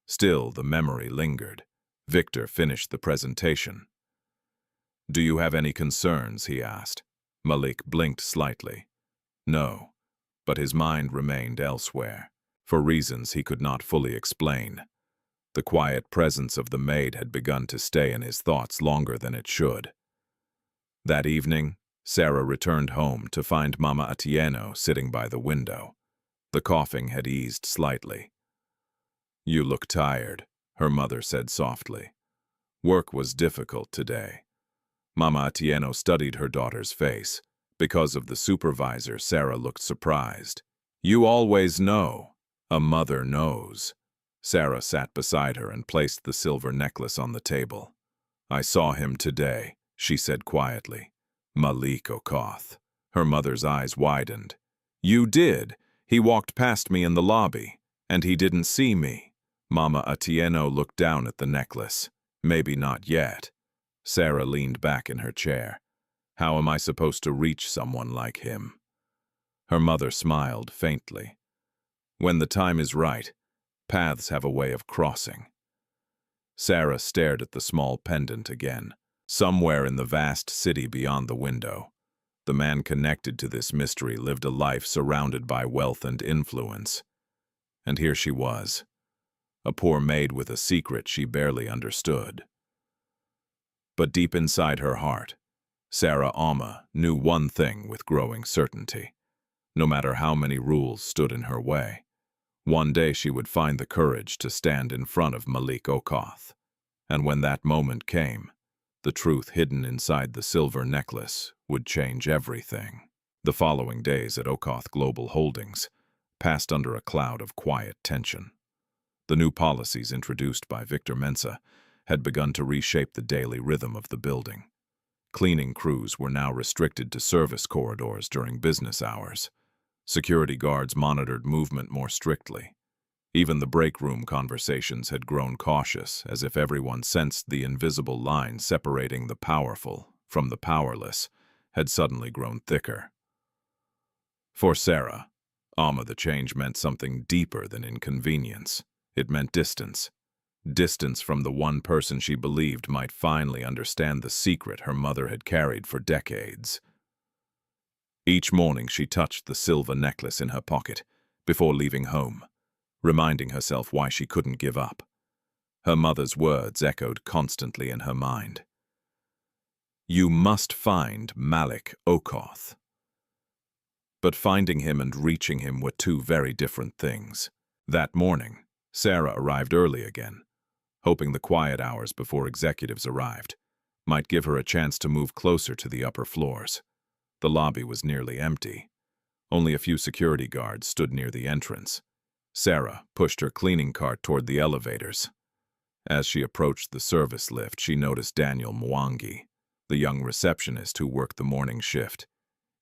Still, the memory lingered. Victor finished the presentation. "Do you have any concerns?" he asked. Malik blinked slightly. No. But his mind remained elsewhere, for reasons he could not fully explain. The quiet presence of the maid had begun to stay in his thoughts longer than it should. That evening, Sarah returned home to find Mama Atieno sitting by the window. The coughing had eased slightly. "You look tired," her mother said softly. "Work was difficult today." Mama Atieno studied her daughter's face. Because of the supervisor, Sarah looked surprised. "You always know. A mother knows." Sarah sat beside her and placed the silver necklace on the table. "I saw him today," she said quietly. "Malik Okoth." Her mother's eyes widened. "You did? He walked past me in the lobby, and he didn't see me." Mama Atieno looked down at the necklace. "Maybe not yet." Sarah leaned back in her chair. "How am I supposed to reach someone like him?" Her mother smiled faintly. "When the time is right, paths have a way of crossing." Sarah stared at the small pendant again. Somewhere in the vast city beyond the window, the man connected to this mystery lived a life surrounded by wealth and influence. And here she was, a poor maid with a secret she barely understood. But deep inside her heart, Sarah Auma knew one thing with growing certainty. No matter how many rules stood in her way, one day she would find the courage to stand in front of Malik Okoth. And when that moment came, the truth hidden inside the silver necklace would change everything. The following days at Okoth Global Holdings passed under a cloud of quiet tension. The new policies introduced by Victor Mensa had begun to reshape the daily rhythm of the building. Cleaning crews were now restricted to service corridors during business hours. Security guards monitored movement more strictly. Even the break room conversations had grown cautious, as if everyone sensed the invisible line separating the powerful from the powerless had suddenly grown thicker. For Sarah, Auma, the change meant something deeper than inconvenience. It meant distance. Distance from the one person she believed might finally understand the secret her mother had carried for decades. Each morning she touched the silver necklace in her pocket before leaving home, reminding herself why she couldn't give up. Her mother's words echoed constantly in her mind. "You must find Malik Okoth." But finding him and reaching him were two very different things. That morning, Sarah arrived early again, hoping the quiet hours before executives arrived might give her a chance to move closer to the upper floors. The lobby was nearly empty. Only a few security guards stood near the entrance. Sarah pushed her cleaning cart toward the elevators. As she approached the service lift, she noticed Daniel Mwangi, the young receptionist who worked the morning shift.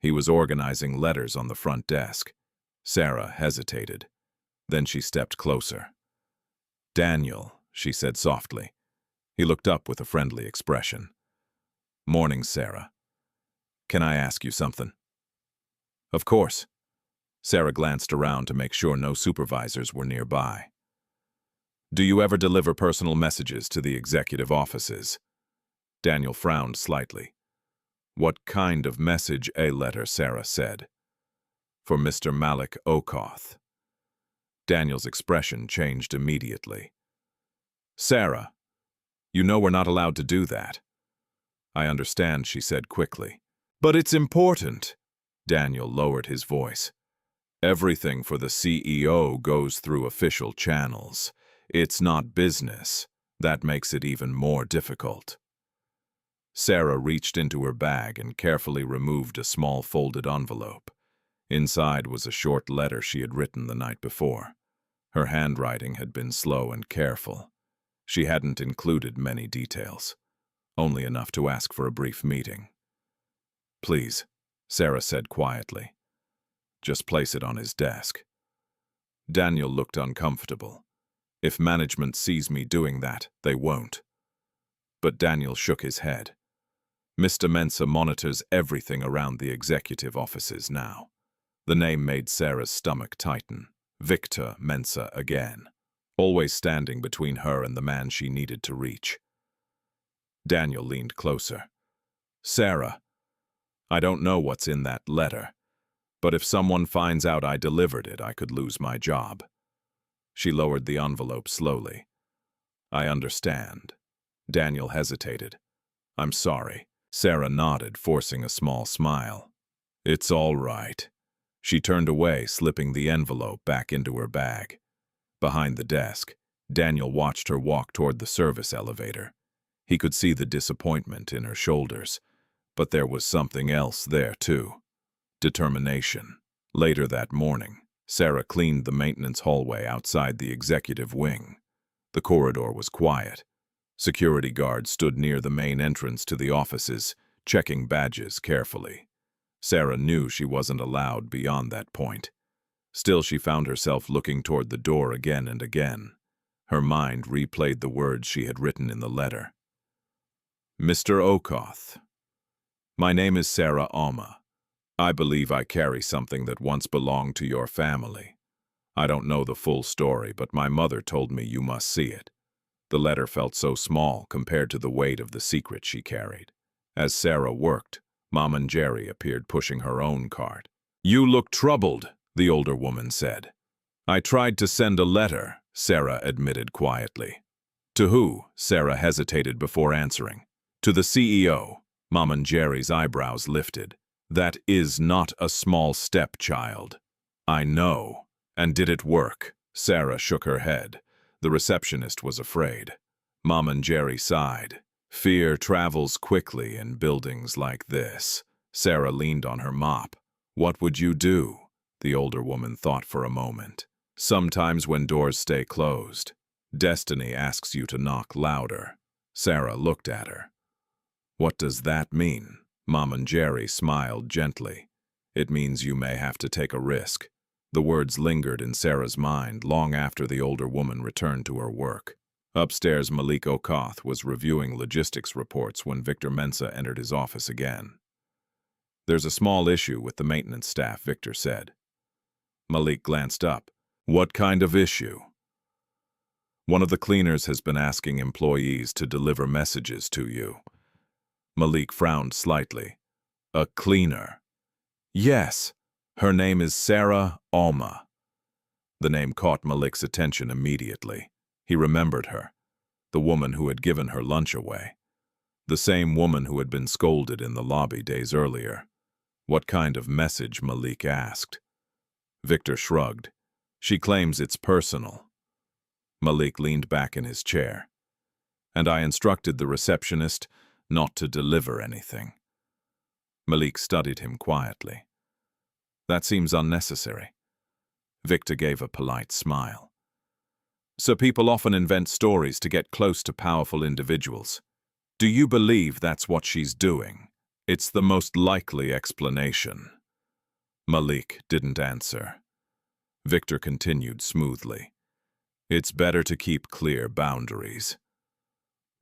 He was organizing letters on the front desk. Sarah hesitated. Then she stepped closer. "Daniel," she said softly. He looked up with a friendly expression. "Morning, Sarah. Can I ask you something?" "Of course." Sarah glanced around to make sure no supervisors were nearby. "Do you ever deliver personal messages to the executive offices?" Daniel frowned slightly. "What kind of message?" "A letter," Sarah said. "For Mr. Malik Okoth." Daniel's expression changed immediately. "Sarah, you know we're not allowed to do that." "I understand," she said quickly. "But it's important." Daniel lowered his voice. "Everything for the CEO goes through official channels. It's not business. That makes it even more difficult." Sarah reached into her bag and carefully removed a small folded envelope. Inside was a short letter she had written the night before. Her handwriting had been slow and careful. She hadn't included many details, only enough to ask for a brief meeting. "Please," Sarah said quietly. "Just place it on his desk." Daniel looked uncomfortable. "If management sees me doing that, they won't." But Daniel shook his head. "Mr. Mensa monitors everything around the executive offices now." The name made Sarah's stomach tighten. Victor Mensa again, always standing between her and the man she needed to reach. Daniel leaned closer. "Sarah, I don't know what's in that letter, but if someone finds out I delivered it, I could lose my job." She lowered the envelope slowly. "I understand." Daniel hesitated. "I'm sorry." Sarah nodded, forcing a small smile. "It's all right." She turned away, slipping the envelope back into her bag. Behind the desk, Daniel watched her walk toward the service elevator. He could see the disappointment in her shoulders, but there was something else there too. Determination. Later that morning, Sarah cleaned the maintenance hallway outside the executive wing. The corridor was quiet. Security guards stood near the main entrance to the offices, checking badges carefully. Sarah knew she wasn't allowed beyond that point. Still, she found herself looking toward the door again and again. Her mind replayed the words she had written in the letter. "Mr. Okoth, my name is Sarah Auma. I believe I carry something that once belonged to your family. I don't know the full story, but my mother told me you must see it." The letter felt so small compared to the weight of the secret she carried. As Sarah worked, Mom and Jerry appeared pushing her own cart. "You look troubled," the older woman said. "I tried to send a letter," Sarah admitted quietly. "To who?" Sarah hesitated before answering. "To the CEO." Mom and Jerry's eyebrows lifted. "That is not a small step, child." "I know. And did it work?" Sarah shook her head. The receptionist was afraid. Mom and Jerry sighed. "Fear travels quickly in buildings like this." Sarah leaned on her mop. What would you do? The older woman thought for a moment. Sometimes when doors stay closed, destiny asks you to knock louder. Sarah looked at her. What does that mean? Mom and Jerry smiled gently. It means you may have to take a risk. The words lingered in Sarah's mind long after the older woman returned to her work. Upstairs, Malik Okoth was reviewing logistics reports when Victor Mensah entered his office again. There's a small issue with the maintenance staff, Victor said. Malik glanced up. What kind of issue? One of the cleaners has been asking employees to deliver messages to you. Malik frowned slightly. A cleaner? Yes. Her name is Sarah Auma. The name caught Malik's attention immediately. He remembered her, the woman who had given her lunch away. The same woman who had been scolded in the lobby days earlier. What kind of message, Malik asked. Victor shrugged. She claims it's personal. Malik leaned back in his chair. And I instructed the receptionist not to deliver anything. Malik studied him quietly. That seems unnecessary. Victor gave a polite smile. So people often invent stories to get close to powerful individuals. Do you believe that's what she's doing? It's the most likely explanation. Malik didn't answer. Victor continued smoothly. It's better to keep clear boundaries.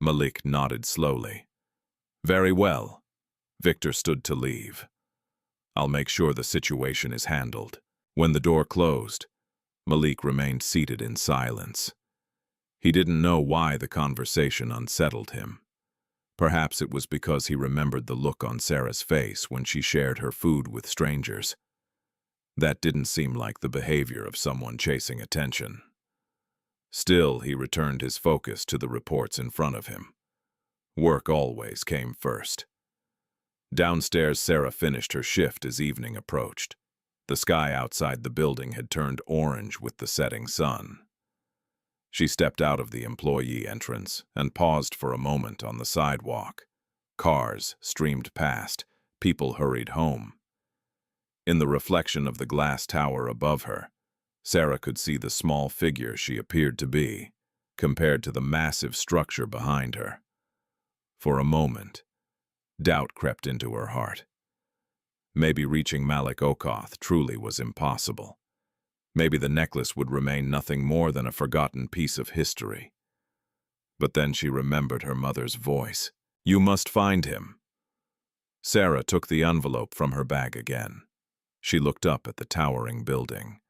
Malik nodded slowly. Very well. Victor stood to leave. I'll make sure the situation is handled. When the door closed, Malik remained seated in silence. He didn't know why the conversation unsettled him. Perhaps it was because he remembered the look on Sarah's face when she shared her food with strangers. That didn't seem like the behavior of someone chasing attention. Still, he returned his focus to the reports in front of him. Work always came first. Downstairs, Sarah finished her shift as evening approached. The sky outside the building had turned orange with the setting sun. She stepped out of the employee entrance and paused for a moment on the sidewalk. Cars streamed past. People hurried home. In the reflection of the glass tower above her, Sarah could see the small figure she appeared to be, compared to the massive structure behind her. For a moment, doubt crept into her heart. Maybe reaching Malik Okoth truly was impossible. Maybe the necklace would remain nothing more than a forgotten piece of history. But then she remembered her mother's voice. You must find him. Sarah took the envelope from her bag again. She looked up at the towering building.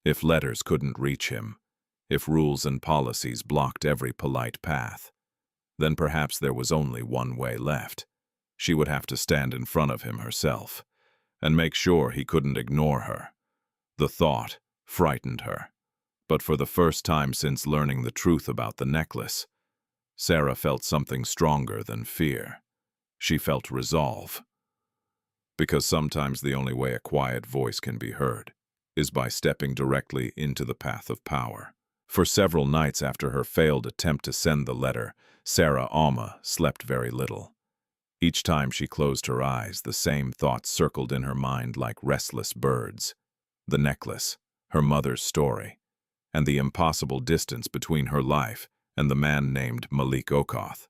If letters couldn't reach him, if rules and policies blocked every polite path, then perhaps there was only one way left. She would have to stand in front of him herself, and make sure he couldn't ignore her. The thought frightened her, but for the first time since learning the truth about the necklace, Sarah felt something stronger than fear. She felt resolve. Because sometimes the only way a quiet voice can be heard is by stepping directly into the path of power. For several nights after her failed attempt to send the letter, Sarah Auma slept very little. Each time she closed her eyes, the same thoughts circled in her mind like restless birds. The necklace, her mother's story, and the impossible distance between her life and the man named Malik Okoth.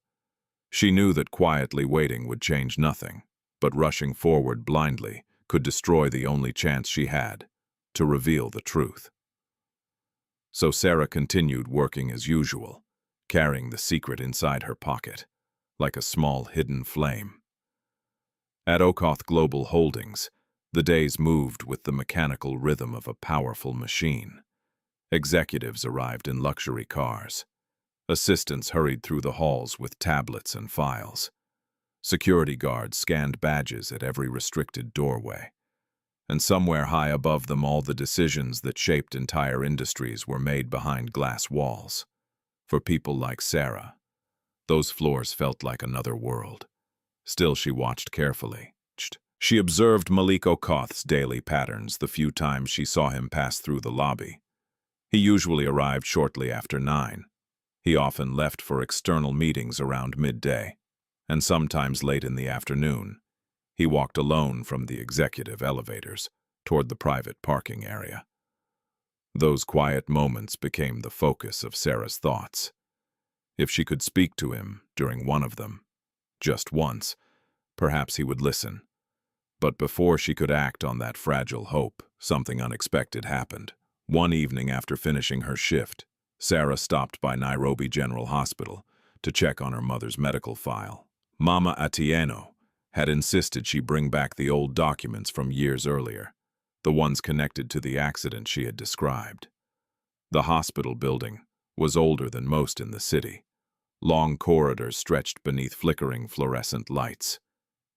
She knew that quietly waiting would change nothing, but rushing forward blindly could destroy the only chance she had to reveal the truth. So Sarah continued working as usual, carrying the secret inside her pocket, like a small hidden flame. At Okoth Global Holdings, the days moved with the mechanical rhythm of a powerful machine. Executives arrived in luxury cars. Assistants hurried through the halls with tablets and files. Security guards scanned badges at every restricted doorway. And somewhere high above them all, the decisions that shaped entire industries were made behind glass walls. For people like Sarah, those floors felt like another world. Still, she watched carefully. She observed Malik Okoth's daily patterns the few times she saw him pass through the lobby. He usually arrived shortly after 9. He often left for external meetings around midday, and sometimes late in the afternoon. He walked alone from the executive elevators toward the private parking area. Those quiet moments became the focus of Sarah's thoughts. If she could speak to him during one of them, just once, perhaps he would listen. But before she could act on that fragile hope, something unexpected happened. One evening after finishing her shift, Sarah stopped by Nairobi General Hospital to check on her mother's medical file. Mama Atieno had insisted she bring back the old documents from years earlier, the ones connected to the accident she had described. The hospital building was older than most in the city. Long corridors stretched beneath flickering fluorescent lights.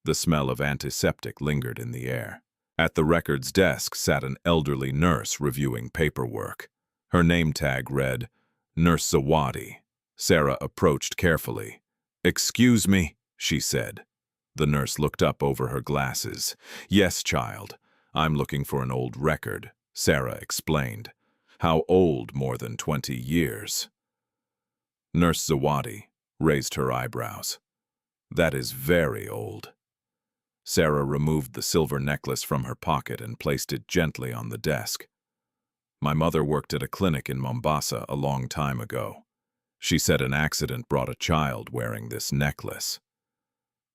The smell of antiseptic lingered in the air. At the records desk sat an elderly nurse reviewing paperwork. Her name tag read, Nurse Zawadi. Sarah approached carefully. "Excuse me," she said. The nurse looked up over her glasses. "Yes, child. I'm looking for an old record," Sarah explained. "How old? More than 20 years." Nurse Zawadi raised her eyebrows. "That is very old." Sarah removed the silver necklace from her pocket and placed it gently on the desk. "My mother worked at a clinic in Mombasa a long time ago. She said an accident brought a child wearing this necklace."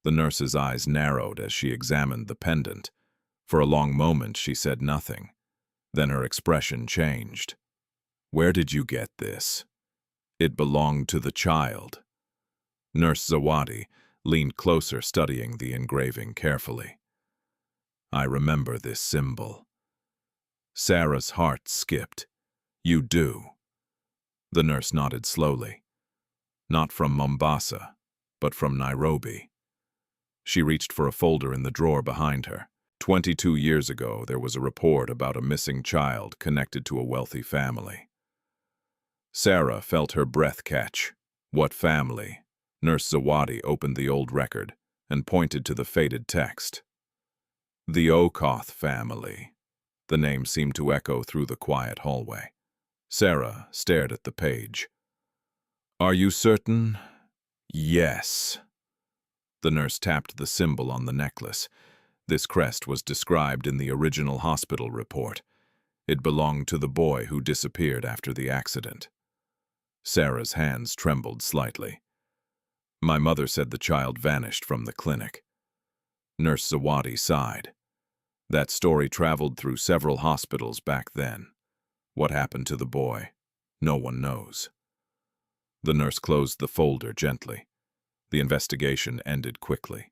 The nurse's eyes narrowed as she examined the pendant. For a long moment she said nothing. Then her expression changed. "Where did you get this?" "It belonged to the child." Nurse Zawadi leaned closer, studying the engraving carefully. "I remember this symbol." Sarah's heart skipped. "You do?" The nurse nodded slowly. "Not from Mombasa, but from Nairobi." She reached for a folder in the drawer behind her. 22 years ago, there was a report about a missing child connected to a wealthy family. Sarah felt her breath catch. "What family?" Nurse Zawadi opened the old record and pointed to the faded text. "The Okoth family." The name seemed to echo through the quiet hallway. Sarah stared at the page. "Are you certain?" "Yes." The nurse tapped the symbol on the necklace. This crest was described in the original hospital report. It belonged to the boy who disappeared after the accident. Sarah's hands trembled slightly. "My mother said the child vanished from the clinic." Nurse Zawadi sighed. "That story traveled through several hospitals back then. What happened to the boy? No one knows." The nurse closed the folder gently. The investigation ended quickly.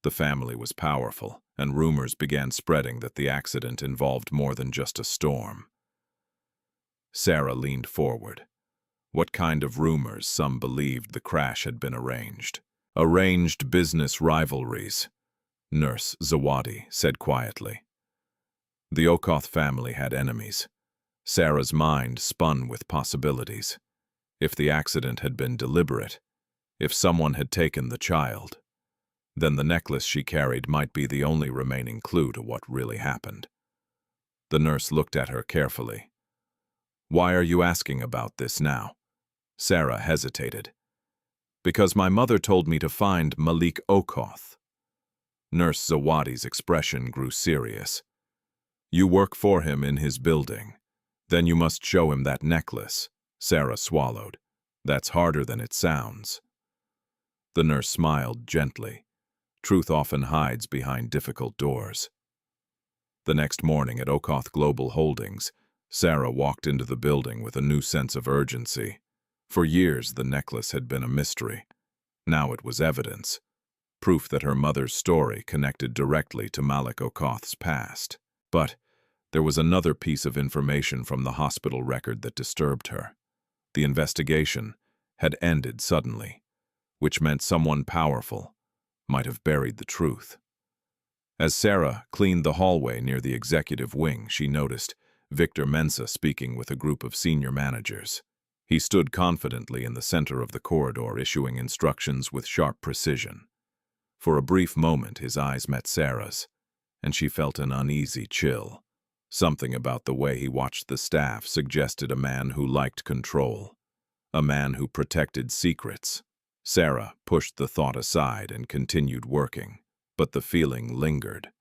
The family was powerful, and rumors began spreading that the accident involved more than just a storm. Sarah leaned forward. What kind of rumors? Some believed the crash had been arranged. "Arranged business rivalries," Nurse Zawadi said quietly. The Okoth family had enemies. Sarah's mind spun with possibilities. If the accident had been deliberate, if someone had taken the child, then the necklace she carried might be the only remaining clue to what really happened. The nurse looked at her carefully. "Why are you asking about this now?" Sarah hesitated. "Because my mother told me to find Malik Okoth." Nurse Zawadi's expression grew serious. "You work for him in his building. Then you must show him that necklace." Sarah swallowed. "That's harder than it sounds." The nurse smiled gently. Truth often hides behind difficult doors. The next morning at Okoth Global Holdings, Sarah walked into the building with a new sense of urgency. For years, the necklace had been a mystery. Now it was evidence. Proof that her mother's story connected directly to Malik Okoth's past. But there was another piece of information from the hospital record that disturbed her. The investigation had ended suddenly, which meant someone powerful might have buried the truth. As Sarah cleaned the hallway near the executive wing, she noticed Victor Mensah speaking with a group of senior managers. He stood confidently in the center of the corridor, issuing instructions with sharp precision. For a brief moment, his eyes met Sarah's, and she felt an uneasy chill. Something about the way he watched the staff suggested a man who liked control, a man who protected secrets. Sarah pushed the thought aside and continued working. but the feeling lingered.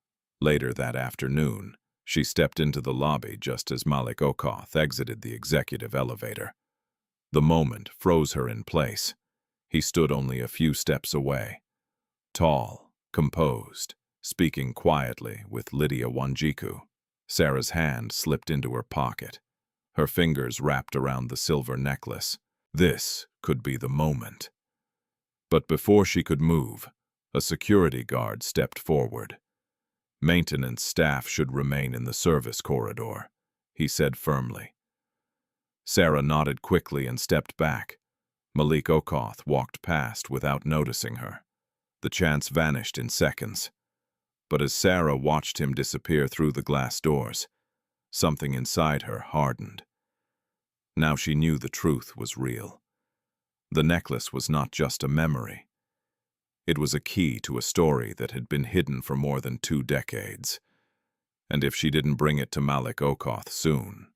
Later that afternoon, she stepped into the lobby just as Malik Okoth exited the executive elevator. The moment froze her in place. He stood only a few steps away. Tall, composed, speaking quietly with Lydia Wanjiku. Sarah's hand slipped into her pocket. Her fingers wrapped around the silver necklace. This could be the moment. But before she could move, a security guard stepped forward. "Maintenance staff should remain in the service corridor," he said firmly. Sarah nodded quickly and stepped back. Malik Okoth walked past without noticing her. The chance vanished in seconds. But as Sarah watched him disappear through the glass doors, something inside her hardened. Now she knew the truth was real. The necklace was not just a memory. It was a key to a story that had been hidden for more than 2 decades. And if she didn't bring it to Malik Okoth soon,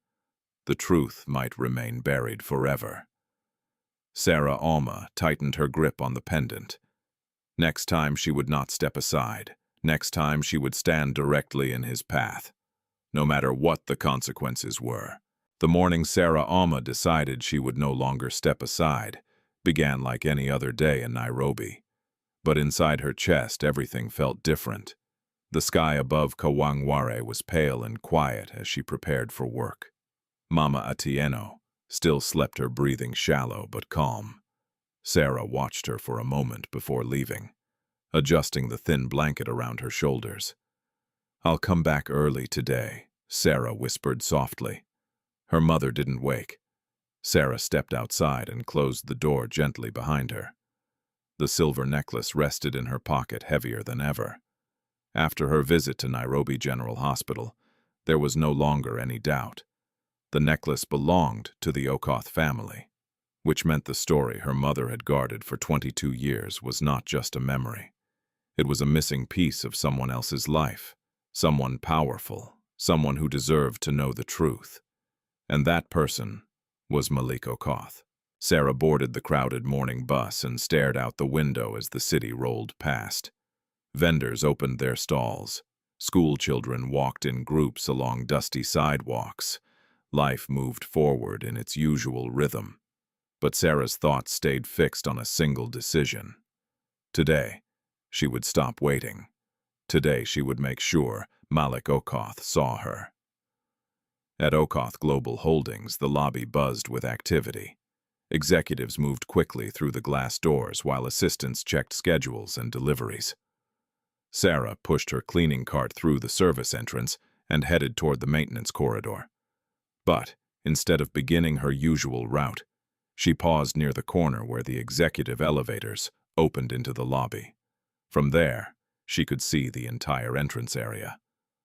the truth might remain buried forever. Sarah Auma tightened her grip on the pendant. Next time she would not step aside. Next time she would stand directly in his path, no matter what the consequences were. The morning Sarah Auma decided she would no longer step aside began like any other day in Nairobi. But inside her chest, everything felt different. The sky above Kawangware was pale and quiet as she prepared for work. Mama Atieno still slept, her breathing shallow but calm. Sarah watched her for a moment before leaving, adjusting the thin blanket around her shoulders. "I'll come back early today," Sarah whispered softly. Her mother didn't wake. Sarah stepped outside and closed the door gently behind her. The silver necklace rested in her pocket heavier than ever. After her visit to Nairobi General Hospital, there was no longer any doubt. The necklace belonged to the Okoth family, which meant the story her mother had guarded for 22 years was not just a memory. It was a missing piece of someone else's life, someone powerful, someone who deserved to know the truth. And that person was Malik Okoth. Sarah boarded the crowded morning bus and stared out the window as the city rolled past. Vendors opened their stalls. School children walked in groups along dusty sidewalks. Life moved forward in its usual rhythm. But Sarah's thoughts stayed fixed on a single decision. Today, she would stop waiting. Today, she would make sure Malik Okoth saw her. At Okoth Global Holdings, the lobby buzzed with activity. Executives moved quickly through the glass doors while assistants checked schedules and deliveries. Sarah pushed her cleaning cart through the service entrance and headed toward the maintenance corridor. But, instead of beginning her usual route, she paused near the corner where the executive elevators opened into the lobby. From there, she could see the entire entrance area.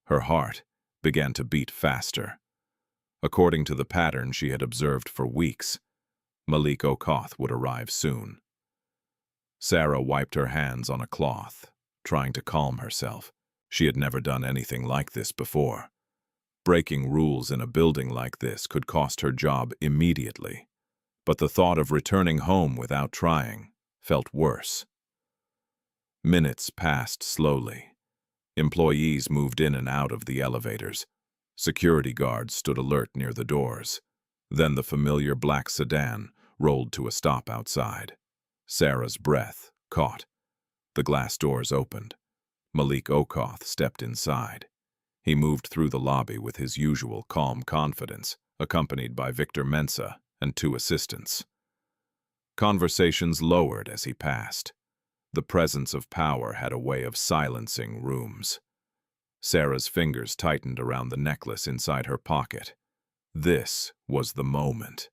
Her heart began to beat faster. According to the pattern she had observed for weeks, Malik Okoth would arrive soon. Sarah wiped her hands on a cloth, trying to calm herself. She had never done anything like this before. Breaking rules in a building like this could cost her job immediately. But the thought of returning home without trying felt worse. Minutes passed slowly. Employees moved in and out of the elevators. Security guards stood alert near the doors. Then the familiar black sedan rolled to a stop outside. Sarah's breath caught. The glass doors opened. Malik Okoth stepped inside. He moved through the lobby with his usual calm confidence, accompanied by Victor Mensah and 2 assistants. Conversations lowered as he passed. The presence of power had a way of silencing rooms. Sarah's fingers tightened around the necklace inside her pocket. This was the moment.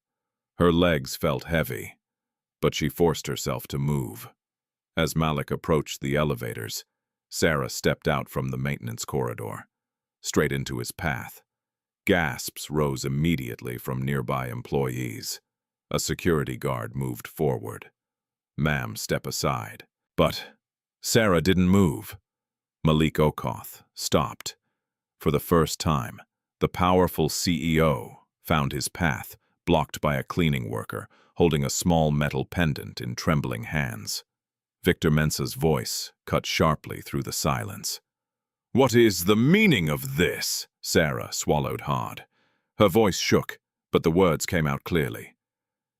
Her legs felt heavy, but she forced herself to move. As Malik approached the elevators, Sarah stepped out from the maintenance corridor, straight into his path. Gasps rose immediately from nearby employees. A security guard moved forward. "Ma'am, step aside." But Sarah didn't move. Malik Okoth stopped. For the first time, the powerful CEO found his path, blocked by a cleaning worker holding a small metal pendant in trembling hands. Victor Mensa's voice cut sharply through the silence. "What is the meaning of this?" Sarah swallowed hard. Her voice shook, but the words came out clearly.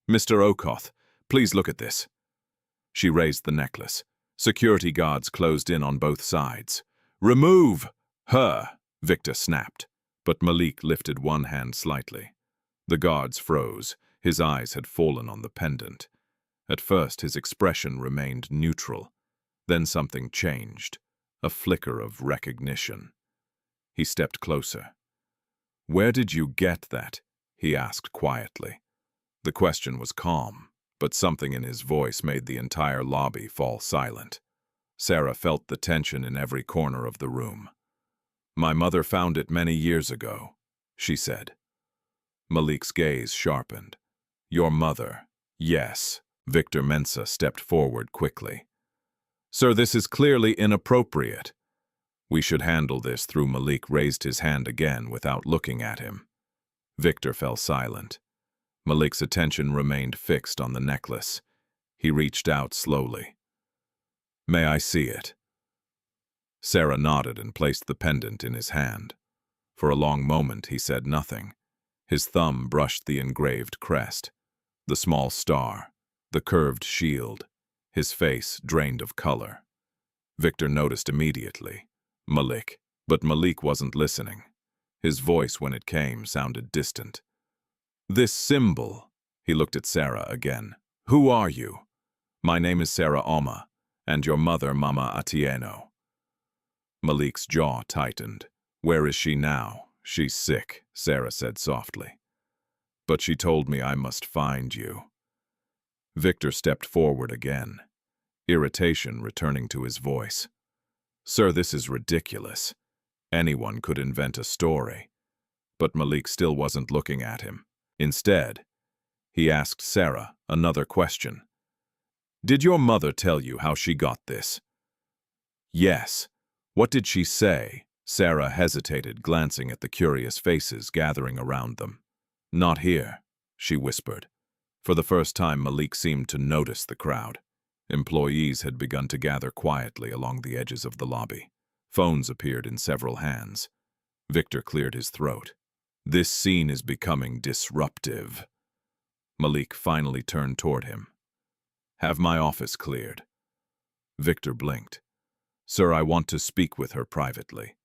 "Mr. Okoth, please look at this." She raised the necklace. Security guards closed in on both sides. "Remove her," Victor snapped, but Malik lifted one hand slightly. The guards froze. His eyes had fallen on the pendant. At first, his expression remained neutral. Then something changed, a flicker of recognition. He stepped closer. "Where did you get that?" he asked quietly. The question was calm, but something in his voice made the entire lobby fall silent. Sarah felt the tension in every corner of the room. "My mother found it many years ago," she said. Malik's gaze sharpened. "Your mother?" "Yes." Victor Mensa stepped forward quickly. "Sir, this is clearly inappropriate." "We should handle this through." Malik raised his hand again without looking at him. Victor fell silent. Malik's attention remained fixed on the necklace. He reached out slowly. "May I see it?" Sarah nodded and placed the pendant in his hand. For a long moment he said nothing. His thumb brushed the engraved crest, the small star, the curved shield, his face drained of color. Victor noticed immediately. Malik. But Malik wasn't listening. His voice, when it came, sounded distant. "This symbol." He looked at Sarah again. "Who are you?" "My name is Sarah Auma, and your mother, Mama Atieno." Malik's jaw tightened. "Where is she now?" "She's sick," Sarah said softly. "But she told me I must find you." Victor stepped forward again, irritation returning to his voice. "Sir, this is ridiculous. Anyone could invent a story." But Malik still wasn't looking at him. Instead, he asked Sarah another question. "Did your mother tell you how she got this?" "Yes." "What did she say?" Sarah hesitated, glancing at the curious faces gathering around them. "Not here," she whispered. For the first time, Malik seemed to notice the crowd. Employees had begun to gather quietly along the edges of the lobby. Phones appeared in several hands. Victor cleared his throat. "This scene is becoming disruptive." Malik finally turned toward him. "Have my office cleared." Victor blinked. "Sir, I want to speak with her privately."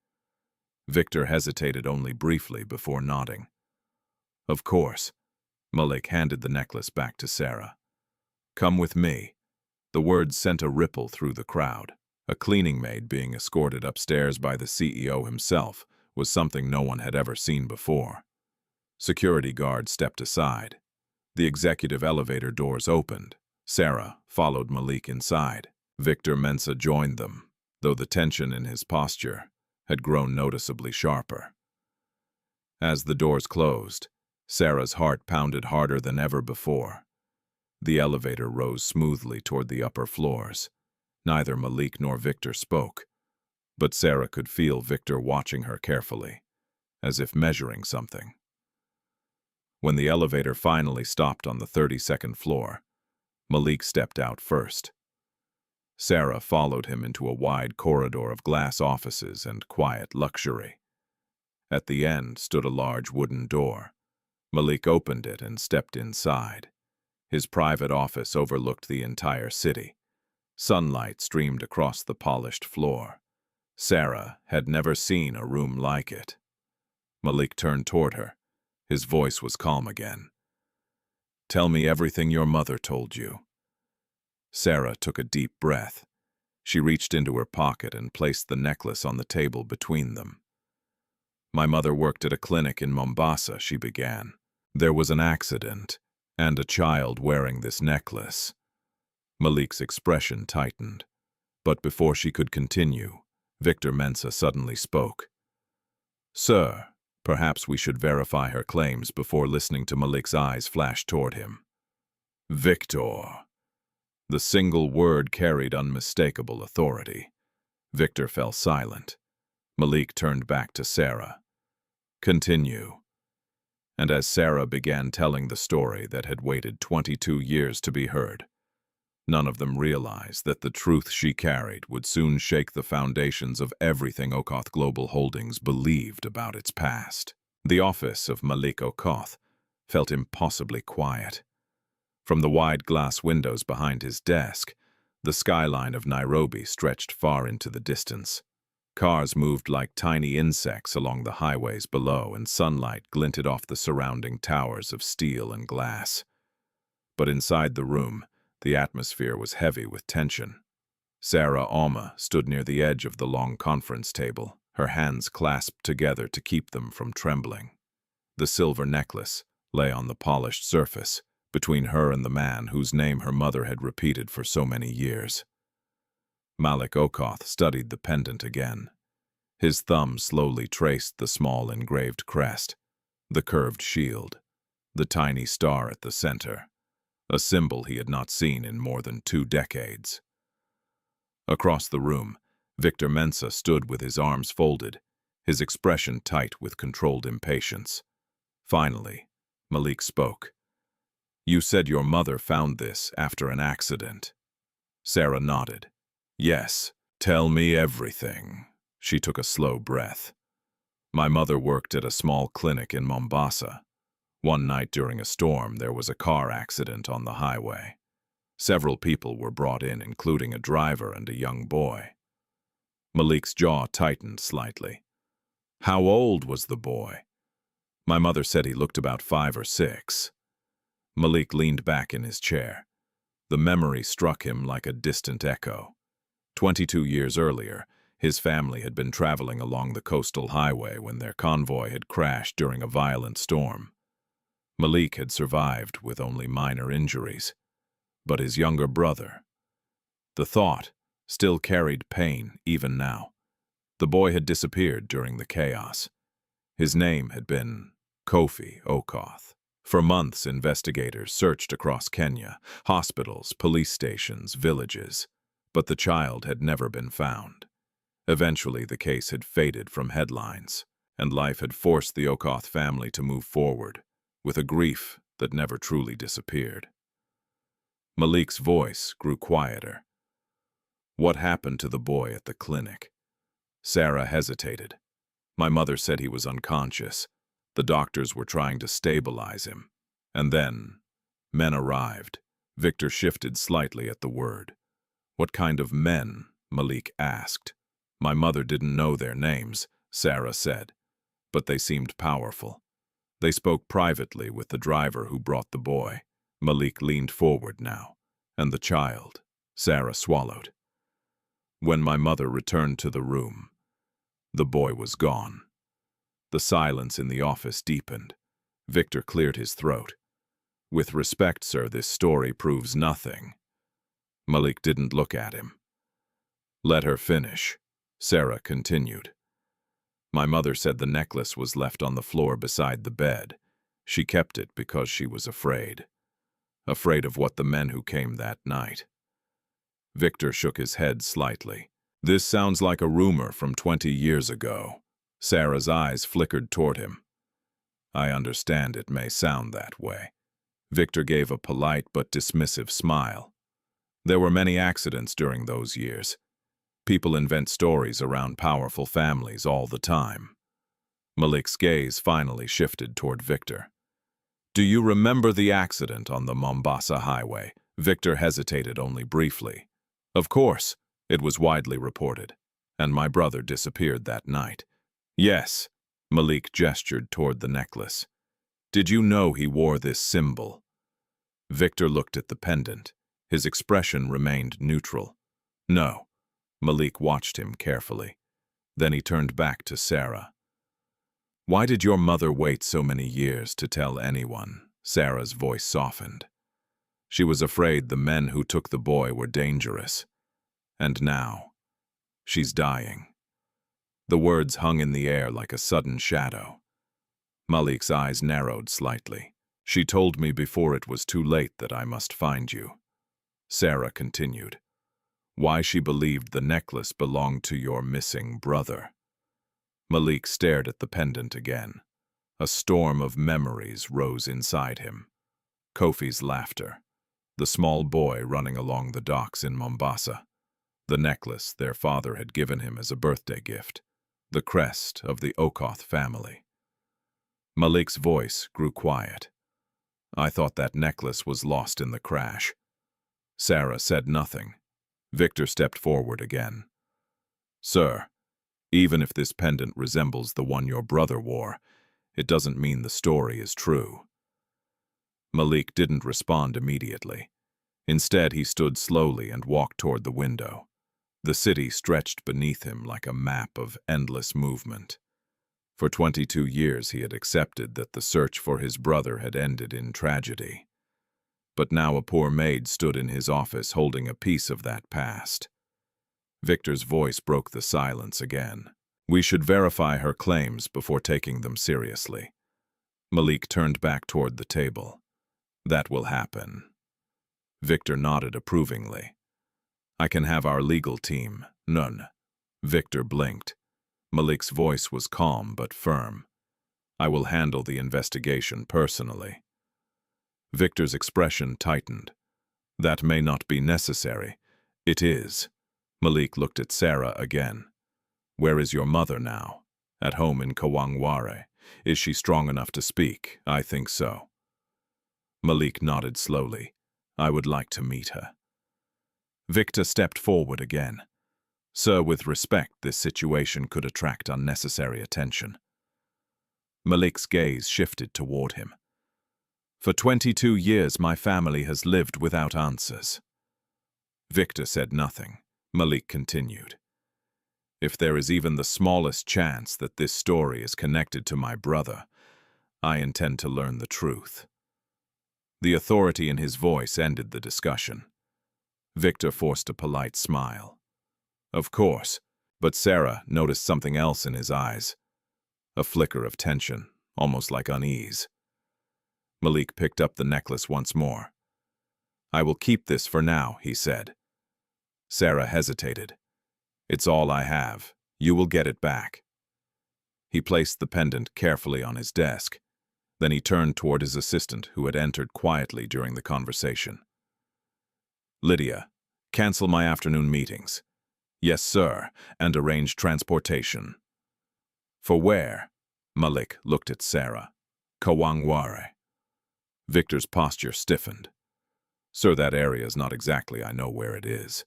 Victor hesitated only briefly before nodding. "Of course." Malik handed the necklace back to Sarah. "Come with me." The words sent a ripple through the crowd. A cleaning maid being escorted upstairs by the CEO himself was something no one had ever seen before. Security guards stepped aside. The executive elevator doors opened. Sarah followed Malik inside. Victor Mensa joined them, though the tension in his posture had grown noticeably sharper. As the doors closed, Sarah's heart pounded harder than ever before. The elevator rose smoothly toward the upper floors. Neither Malik nor Victor spoke, but Sarah could feel Victor watching her carefully, as if measuring something. When the elevator finally stopped on the 32nd floor, Malik stepped out first. Sarah followed him into a wide corridor of glass offices and quiet luxury. At the end stood a large wooden door. Malik opened it and stepped inside. His private office overlooked the entire city. Sunlight streamed across the polished floor. Sarah had never seen a room like it. Malik turned toward her. His voice was calm again. "Tell me everything your mother told you." Sarah took a deep breath. She reached into her pocket and placed the necklace on the table between them. "My mother worked at a clinic in Mombasa," she began. "There was an accident, and a child wearing this necklace." Malik's expression tightened. But before she could continue, Victor Mensa suddenly spoke. "Sir, perhaps we should verify her claims." Before listening to Malik's eyes flash toward him. "Victor." The single word carried unmistakable authority. Victor fell silent. Malik turned back to Sarah. "Continue." And as Sarah began telling the story that had waited 22 years to be heard, None of them realized that the truth she carried would soon shake the foundations of everything Okoth Global Holdings believed about its past. The office of Malik Okoth felt impossibly quiet. From the wide glass windows behind his desk, the skyline of Nairobi stretched far into the distance. Cars moved like tiny insects along the highways below, and sunlight glinted off the surrounding towers of steel and glass. But inside the room, the atmosphere was heavy with tension. Sarah Auma stood near the edge of the long conference table, her hands clasped together to keep them from trembling. The silver necklace lay on the polished surface, between her and the man whose name her mother had repeated for so many years. Malik Okoth studied the pendant again. His thumb slowly traced the small engraved crest, the curved shield, the tiny star at the center, a symbol he had not seen in more than 2 decades. Across the room, Victor Mensah stood with his arms folded, his expression tight with controlled impatience. Finally, Malik spoke. "You said your mother found this after an accident." Sarah nodded. "Yes, tell me everything." She took a slow breath. "My mother worked at a small clinic in Mombasa. One night during a storm, there was a car accident on the highway. Several people were brought in, including a driver and a young boy." Malik's jaw tightened slightly. "How old was the boy?" "My mother said he looked about 5 or 6. Malik leaned back in his chair. The memory struck him like a distant echo. 22 years earlier, his family had been traveling along the coastal highway when their convoy had crashed during a violent storm. Malik had survived with only minor injuries. But his younger brother. The thought still carried pain even now. The boy had disappeared during the chaos. His name had been Kofi Okoth. For months, investigators searched across Kenya, hospitals, police stations, villages, but the child had never been found. Eventually, the case had faded from headlines, and life had forced the Okoth family to move forward, with a grief that never truly disappeared. Malik's voice grew quieter. "What happened to the boy at the clinic?" Sarah hesitated. "My mother said he was unconscious. The doctors were trying to stabilize him. And then, men arrived." Victor shifted slightly at the word. "What kind of men?" Malik asked. "My mother didn't know their names," Sarah said, "but they seemed powerful. They spoke privately with the driver who brought the boy." Malik leaned forward now. "And the child?" Sarah swallowed. "When my mother returned to the room, the boy was gone." The silence in the office deepened. Victor cleared his throat. "With respect, sir, this story proves nothing." Malik didn't look at him. "Let her finish," Sarah continued. "My mother said the necklace was left on the floor beside the bed. She kept it because she was afraid. Afraid of what the men who came that night." Victor shook his head slightly. "This sounds like a rumor from 20 years ago." Sarah's eyes flickered toward him. "I understand it may sound that way." Victor gave a polite but dismissive smile. "There were many accidents during those years. People invent stories around powerful families all the time." Malik's gaze finally shifted toward Victor. "Do you remember the accident on the Mombasa highway?" Victor hesitated only briefly. "Of course, it was widely reported, and my brother disappeared that night." "Yes," Malik gestured toward the necklace. "Did you know he wore this symbol?" Victor looked at the pendant. His expression remained neutral. "No." Malik watched him carefully. Then he turned back to Sarah. "Why did your mother wait so many years to tell anyone?" Sarah's voice softened. "She was afraid the men who took the boy were dangerous. And now, she's dying." The words hung in the air like a sudden shadow. Malik's eyes narrowed slightly. "She told me before it was too late that I must find you." Sarah continued. "Why she believed the necklace belonged to your missing brother." Malik stared at the pendant again. A storm of memories rose inside him. Kofi's laughter, the small boy running along the docks in Mombasa, the necklace their father had given him as a birthday gift, the crest of the Okoth family. Malik's voice grew quiet. I thought that necklace was lost in the crash. Sarah said nothing. Victor stepped forward again. Sir, even if this pendant resembles the one your brother wore, it doesn't mean the story is true. Malik didn't respond immediately. Instead, he stood slowly and walked toward the window. The city stretched beneath him like a map of endless movement. For 22 years he had accepted that the search for his brother had ended in tragedy. But now a poor maid stood in his office holding a piece of that past. Victor's voice broke the silence again. We should verify her claims before taking them seriously. Malik turned back toward the table. That will happen. Victor nodded approvingly. I can have our legal team. None. Victor blinked. Malik's voice was calm but firm. I will handle the investigation personally. Victor's expression tightened. That may not be necessary. It is. Malik looked at Sarah again. Where is your mother now? At home in Kawangware. Is she strong enough to speak? I think so. Malik nodded slowly. I would like to meet her. Victor stepped forward again. Sir, with respect, this situation could attract unnecessary attention. Malik's gaze shifted toward him. For 22 years, my family has lived without answers. Victor said nothing. Malik continued. If there is even the smallest chance that this story is connected to my brother, I intend to learn the truth. The authority in his voice ended the discussion. Victor forced a polite smile. Of course, but Sarah noticed something else in his eyes. A flicker of tension, almost like unease. Malik picked up the necklace once more. I will keep this for now, he said. Sarah hesitated. It's all I have. You will get it back. He placed the pendant carefully on his desk. Then he turned toward his assistant, who had entered quietly during the conversation. Lydia, cancel my afternoon meetings. Yes, sir, and arrange transportation. For where? Malik looked at Sarah. Kawangware. Victor's posture stiffened. Sir, that area is not exactly I know where it is.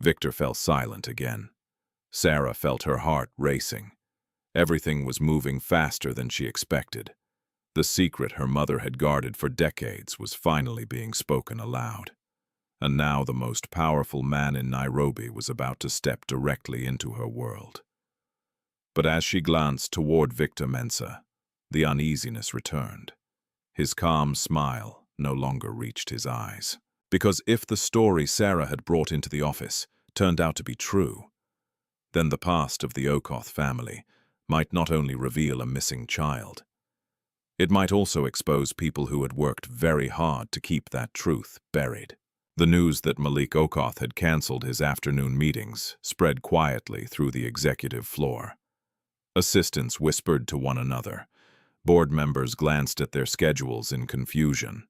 Victor fell silent again. Sarah felt her heart racing. Everything was moving faster than she expected. The secret her mother had guarded for decades was finally being spoken aloud. And now the most powerful man in Nairobi was about to step directly into her world. But as she glanced toward Victor Mensah, the uneasiness returned. His calm smile no longer reached his eyes. Because if the story Sarah had brought into the office turned out to be true, then the past of the Okoth family might not only reveal a missing child, it might also expose people who had worked very hard to keep that truth buried. The news that Malik Okoth had canceled his afternoon meetings spread quietly through the executive floor. Assistants whispered to one another. Board members glanced at their schedules in confusion.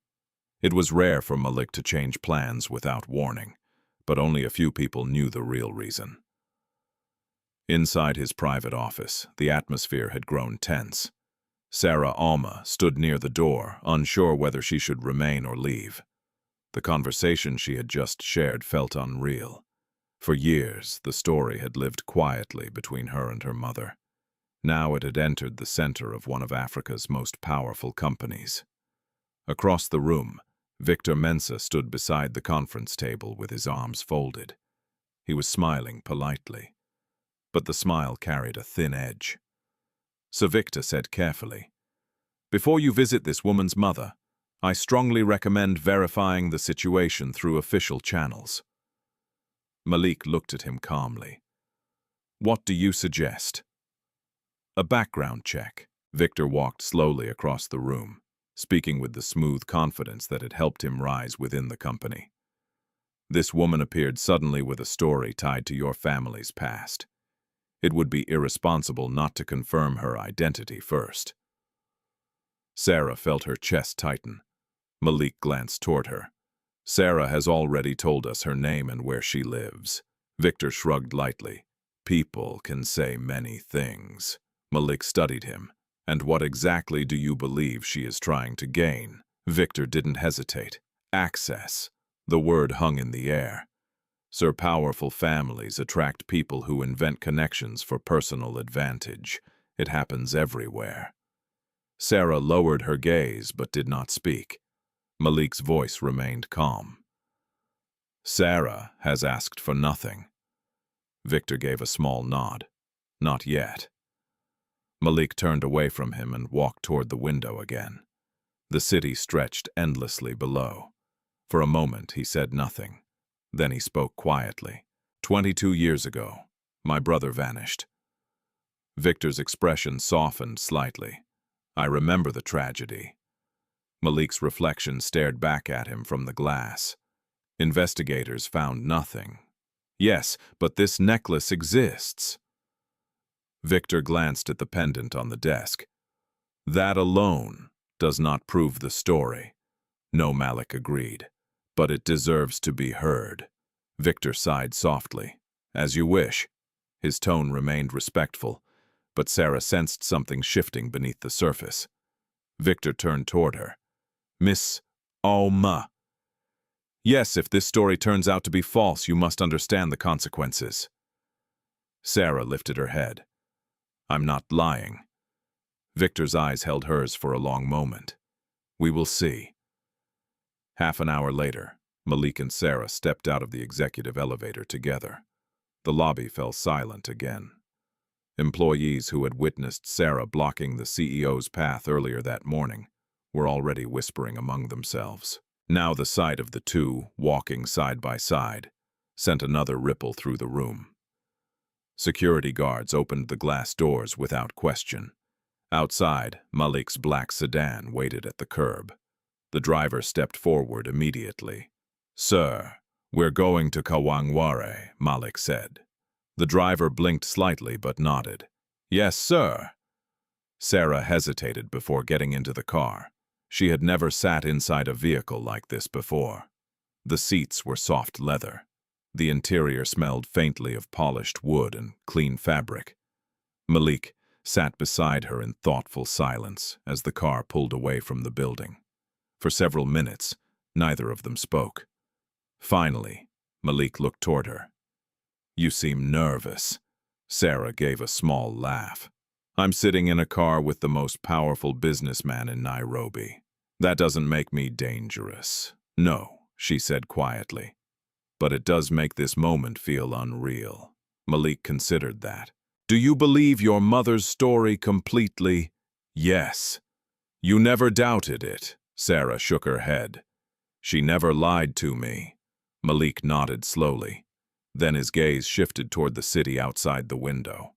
It was rare for Malik to change plans without warning, but only a few people knew the real reason. Inside his private office, the atmosphere had grown tense. Sarah Auma stood near the door, unsure whether she should remain or leave. The conversation she had just shared felt unreal. For years, the story had lived quietly between her and her mother. Now it had entered the center of one of Africa's most powerful companies. Across the room, Victor Mensah stood beside the conference table with his arms folded. He was smiling politely, but the smile carried a thin edge. Sir Victor said carefully, "Before you visit this woman's mother, I strongly recommend verifying the situation through official channels." Malik looked at him calmly. "What do you suggest?" "A background check." Victor walked slowly across the room, speaking with the smooth confidence that had helped him rise within the company. "This woman appeared suddenly with a story tied to your family's past. It would be irresponsible not to confirm her identity first." Sarah felt her chest tighten. Malik glanced toward her. Sarah has already told us her name and where she lives. Victor shrugged lightly. People can say many things. Malik studied him. And what exactly do you believe she is trying to gain? Victor didn't hesitate. Access. The word hung in the air. Sir, powerful families attract people who invent connections for personal advantage. It happens everywhere. Sarah lowered her gaze but did not speak. Malik's voice remained calm. Sarah has asked for nothing. Victor gave a small nod. Not yet. Malik turned away from him and walked toward the window again. The city stretched endlessly below. For a moment he said nothing. Then he spoke quietly. 22 years ago, my brother vanished. Victor's expression softened slightly. I remember the tragedy. Malik's reflection stared back at him from the glass. Investigators found nothing. Yes, but this necklace exists. Victor glanced at the pendant on the desk. That alone does not prove the story. No, Malik agreed. But it deserves to be heard. Victor sighed softly. As you wish. His tone remained respectful, but Sarah sensed something shifting beneath the surface. Victor turned toward her. Miss Auma. Yes, if this story turns out to be false, you must understand the consequences. Sarah lifted her head. I'm not lying. Victor's eyes held hers for a long moment. We will see. Half an hour later, Malik and Sarah stepped out of the executive elevator together. The lobby fell silent again. Employees who had witnessed Sarah blocking the CEO's path earlier that morning were already whispering among themselves. Now the sight of the two, walking side by side, sent another ripple through the room. Security guards opened the glass doors without question. Outside, Malik's black sedan waited at the curb. The driver stepped forward immediately. Sir, we're going to Kawangware, Malik said. The driver blinked slightly but nodded. Yes, sir. Sarah hesitated before getting into the car. She had never sat inside a vehicle like this before. The seats were soft leather. The interior smelled faintly of polished wood and clean fabric. Malik sat beside her in thoughtful silence as the car pulled away from the building. For several minutes, neither of them spoke. Finally, Malik looked toward her. You seem nervous. Sarah gave a small laugh. I'm sitting in a car with the most powerful businessman in Nairobi. That doesn't make me dangerous. No, she said quietly. But it does make this moment feel unreal. Malik considered that. Do you believe your mother's story completely? Yes. You never doubted it. Sarah shook her head. She never lied to me. Malik nodded slowly. Then his gaze shifted toward the city outside the window.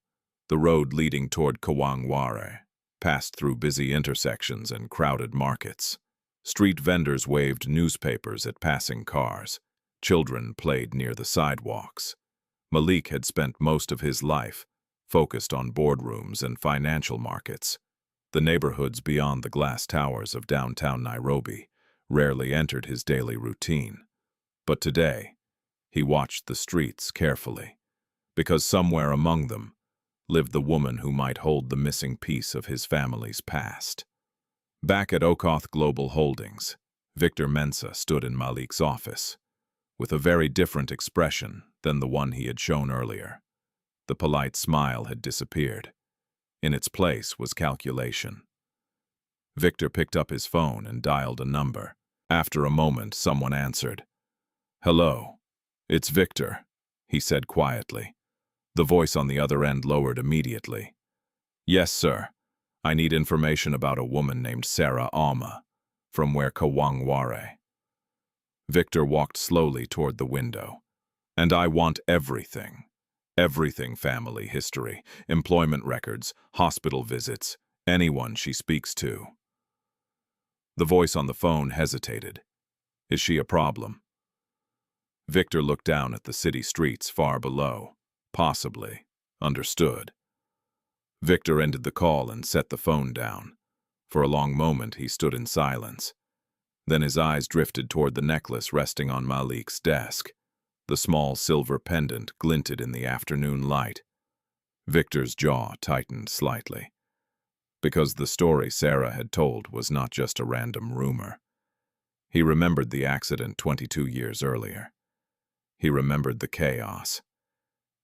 The road leading toward Kawangware passed through busy intersections and crowded markets. Street vendors waved newspapers at passing cars. Children played near the sidewalks. Malik had spent most of his life focused on boardrooms and financial markets. The neighborhoods beyond the glass towers of downtown Nairobi rarely entered his daily routine. But today, he watched the streets carefully, because somewhere among them lived the woman who might hold the missing piece of his family's past. Back at Okoth Global Holdings, Victor Mensah stood in Malik's office, with a very different expression than the one he had shown earlier. The polite smile had disappeared. In its place was calculation. Victor picked up his phone and dialed a number. After a moment, someone answered. Hello, it's Victor, he said quietly. The voice on the other end lowered immediately. Yes, sir. I need information about a woman named Sarah Auma, from where Kawangware. Victor walked slowly toward the window. And I want everything. Everything: family history, employment records, hospital visits, anyone she speaks to. The voice on the phone hesitated. Is she a problem? Victor looked down at the city streets far below. Possibly. Understood. Victor ended the call and set the phone down. For a long moment he stood in silence. Then his eyes drifted toward the necklace resting on Malik's desk. The small silver pendant glinted in the afternoon light. Victor's jaw tightened slightly, because the story Sarah had told was not just a random rumor. He remembered the accident 22 years earlier. He remembered the chaos.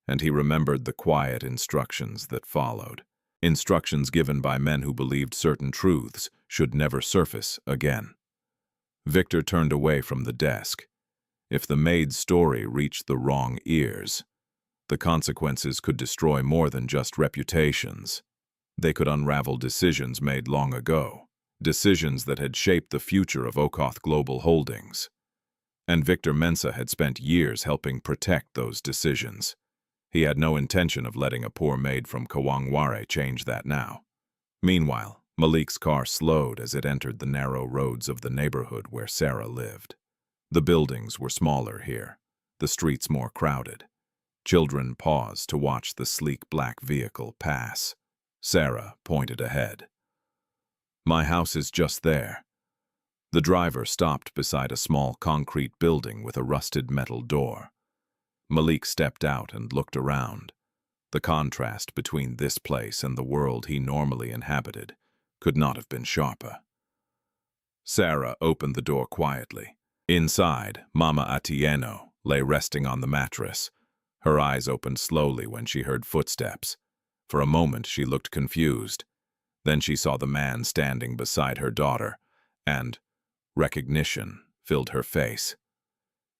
And he remembered the quiet instructions that followed. Instructions given by men who believed certain truths should never surface again. Victor turned away from the desk. If the Maid's story reached the wrong ears, the consequences could destroy more than just reputations. They could unravel decisions made long ago, decisions that had shaped the future of Okoth Global Holdings. And Victor Mensah had spent years helping protect those decisions. He had no intention of letting a poor maid from Kawangware change that now. Meanwhile, Malik's car slowed as it entered the narrow roads of the neighborhood where Sarah lived. The buildings were smaller here, the streets more crowded. Children paused to watch the sleek black vehicle pass. Sarah pointed ahead. "My house is just there." The driver stopped beside a small concrete building with a rusted metal door. Malik stepped out and looked around. The contrast between this place and the world he normally inhabited could not have been sharper. Sarah opened the door quietly. Inside, Mama Atieno lay resting on the mattress. Her eyes opened slowly when she heard footsteps. For a moment she looked confused. Then she saw the man standing beside her daughter, and recognition filled her face.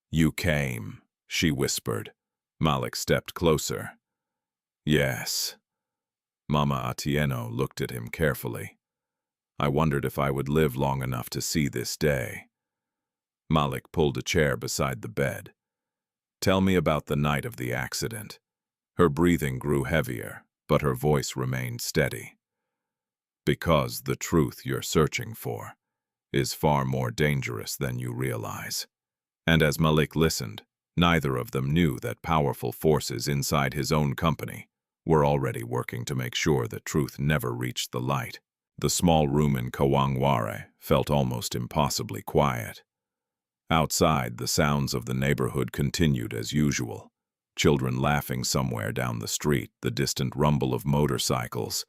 "You came," she whispered. Malik stepped closer. "Yes." Mama Atieno looked at him carefully. "I wondered if I would live long enough to see this day." Malik pulled a chair beside the bed. "Tell me about the night of the accident." Her breathing grew heavier, but her voice remained steady. "Because the truth you're searching for is far more dangerous than you realize." And as Malik listened, neither of them knew that powerful forces inside his own company were already working to make sure that truth never reached the light. The small room in Kawangware felt almost impossibly quiet. Outside, the sounds of the neighborhood continued as usual. Children laughing somewhere down the street, the distant rumble of motorcycles,